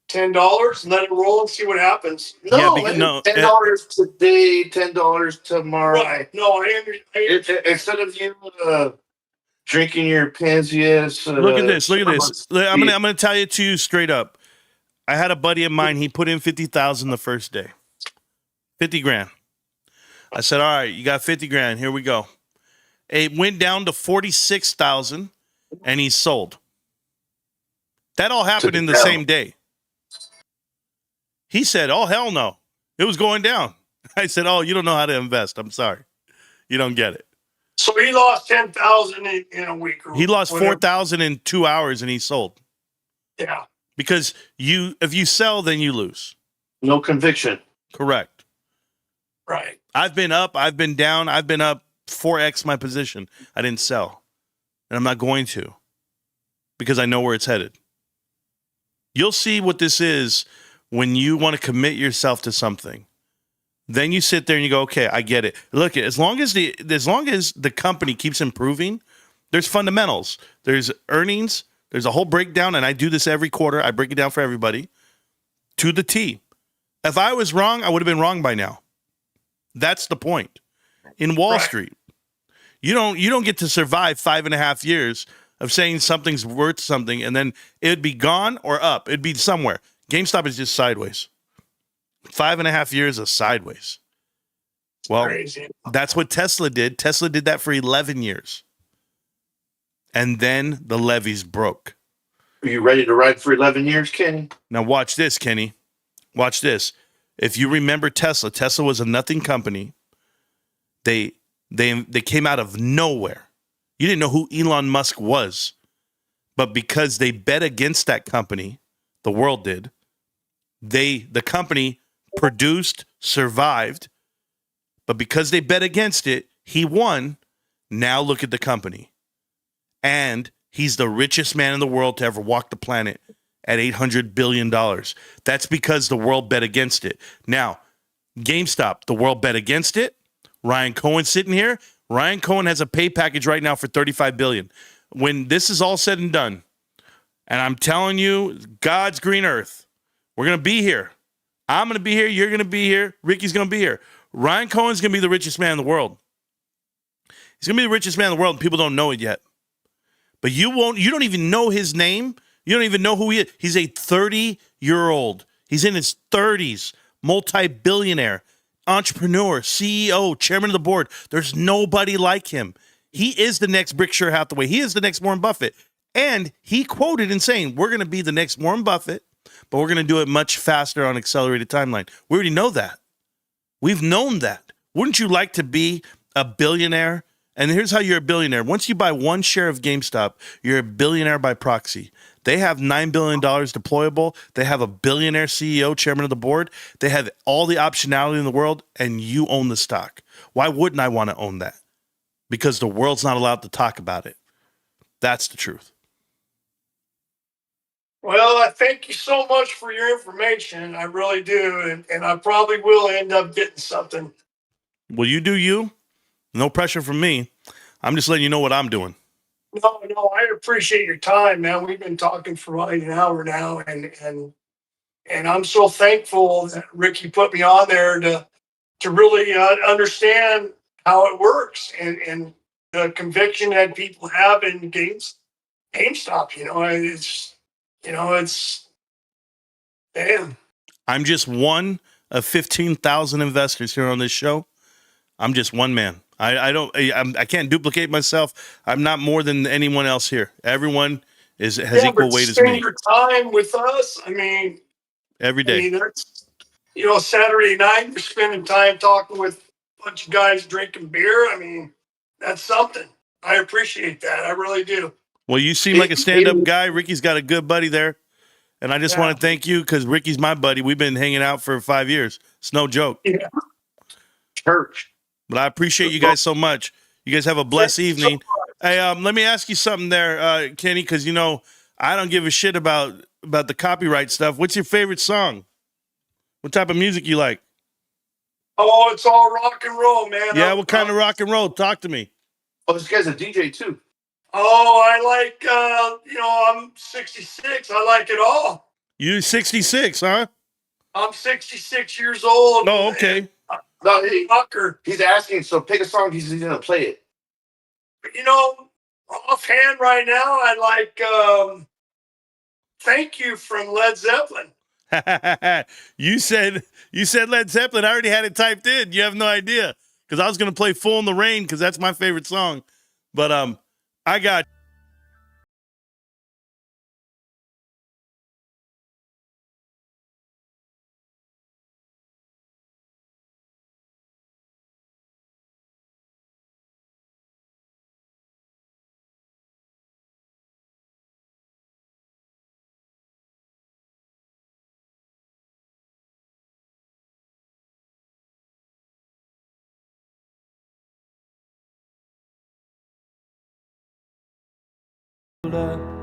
S4: $10 and let it roll and see what happens.
S3: No, $10 today, $10 tomorrow.
S4: Right. No,
S3: instead of you drinking your Pansias.
S1: Look at this. Look at this. I'm gonna tell it to you straight up. I had a buddy of mine. He put in 50,000 the first day. 50 grand. I said, all right, you got 50 grand. Here we go. It went down to 46,000 and he sold. That all happened in the same day. He said, oh, hell no. It was going down. I said, oh, you don't know how to invest. I'm sorry. You don't get it.
S4: So he lost 10,000 in a week.
S1: He lost 4,000 in 2 hours and he sold.
S4: Yeah.
S1: Because if you sell, then you lose.
S3: No conviction.
S1: Correct.
S4: Right.
S1: I've been up. I've been down. I've been up 4x my position. I didn't sell. And I'm not going to. Because I know where it's headed. You'll see what this is when you want to commit yourself to something. Then you sit there and you go, okay, I get it. Look, as long as the company keeps improving, there's fundamentals. There's earnings. There's a whole breakdown, and I do this every quarter. I break it down for everybody to the T. If I was wrong, I would have been wrong by now. That's the point. In Wall Street, you don't get to survive 5.5 years of saying something's worth something, and then it'd be gone or up. It'd be somewhere. GameStop is just sideways. 5.5 years of sideways. Well, crazy. That's what Tesla did. Tesla did that for 11 years. And then the levees broke.
S3: Are you ready to ride for 11 years, Kenny?
S1: Now watch this, Kenny. Watch this. If you remember Tesla was a nothing company. They came out of nowhere. You didn't know who Elon Musk was. But because they bet against that company, the world did, the company produced, survived, but because they bet against it, he won. Now look at the company. And he's the richest man in the world to ever walk the planet at $800 billion. That's because the world bet against it. Now, GameStop, the world bet against it. Ryan Cohen's sitting here. Ryan Cohen has a pay package right now for $35 billion. When this is all said and done, and I'm telling you, God's green earth, we're going to be here. I'm going to be here. You're going to be here. Ricky's going to be here. Ryan Cohen's going to be the richest man in the world. He's going to be the richest man in the world, and people don't know it yet. But you don't even know his name. You don't even know who he is. He's a 30-year-old. He's in his 30s, multi-billionaire, entrepreneur, CEO, chairman of the board. There's nobody like him. He is the next Berkshire Hathaway. He is the next Warren Buffett. And he quoted in saying, we're going to be the next Warren Buffett, but we're going to do it much faster on accelerated timeline. We already know that. We've known that. Wouldn't you like to be a billionaire? And here's how you're a billionaire. Once you buy one share of GameStop, you're a billionaire by proxy. They have $9 billion deployable. They have a billionaire CEO, chairman of the board. They have all the optionality in the world, and you own the stock. Why wouldn't I want to own that? Because the world's not allowed to talk about it. That's the truth.
S4: Well, I thank you so much for your information. I really do. And I probably will end up getting something.
S1: Well, you do you. No pressure from me. I'm just letting you know what I'm doing.
S4: No, I appreciate your time, man. We've been talking for like an hour now, and I'm so thankful that Ricky put me on there to really understand how it works and the conviction that people have in GameStop. It's damn.
S1: I'm just one of 15,000 investors here on this show. I'm just one man. I can't duplicate myself. I'm not more than anyone else here. Everyone has equal
S4: But
S1: weight as
S4: spend
S1: me
S4: your time with us.
S1: every
S4: I
S1: day.
S4: mean, that's Saturday night you're spending time talking with a bunch of guys drinking beer. That's something. I appreciate that. I really do.
S1: Well, you seem like a stand-up guy. Ricky's got a good buddy there. And I just
S4: Yeah.
S1: want to thank you because Ricky's my buddy. We've been hanging out for 5 years. It's no joke.
S4: Yeah.
S3: Church.
S1: But I appreciate you guys so much. You guys have a blessed evening. Hey, let me ask you something there, Kenny, because I don't give a shit about the copyright stuff. What's your favorite song? What type of music you like?
S4: Oh, it's all rock and roll, man.
S1: Yeah, what kind of rock and roll? Talk to me.
S3: Oh, this guy's a DJ too.
S4: Oh, I like, I'm 66. I like it all.
S1: You 66, huh?
S4: I'm 66 years old.
S1: Oh, okay.
S3: No,
S4: Fucker.
S3: he's asking, so pick a song. He's gonna play it.
S4: Offhand right now, I like Thank You from Led Zeppelin.
S1: you said Led Zeppelin. I already had it typed in. You have no idea because I was gonna play "Full in the Rain" because that's my favorite song. But I got.
S5: older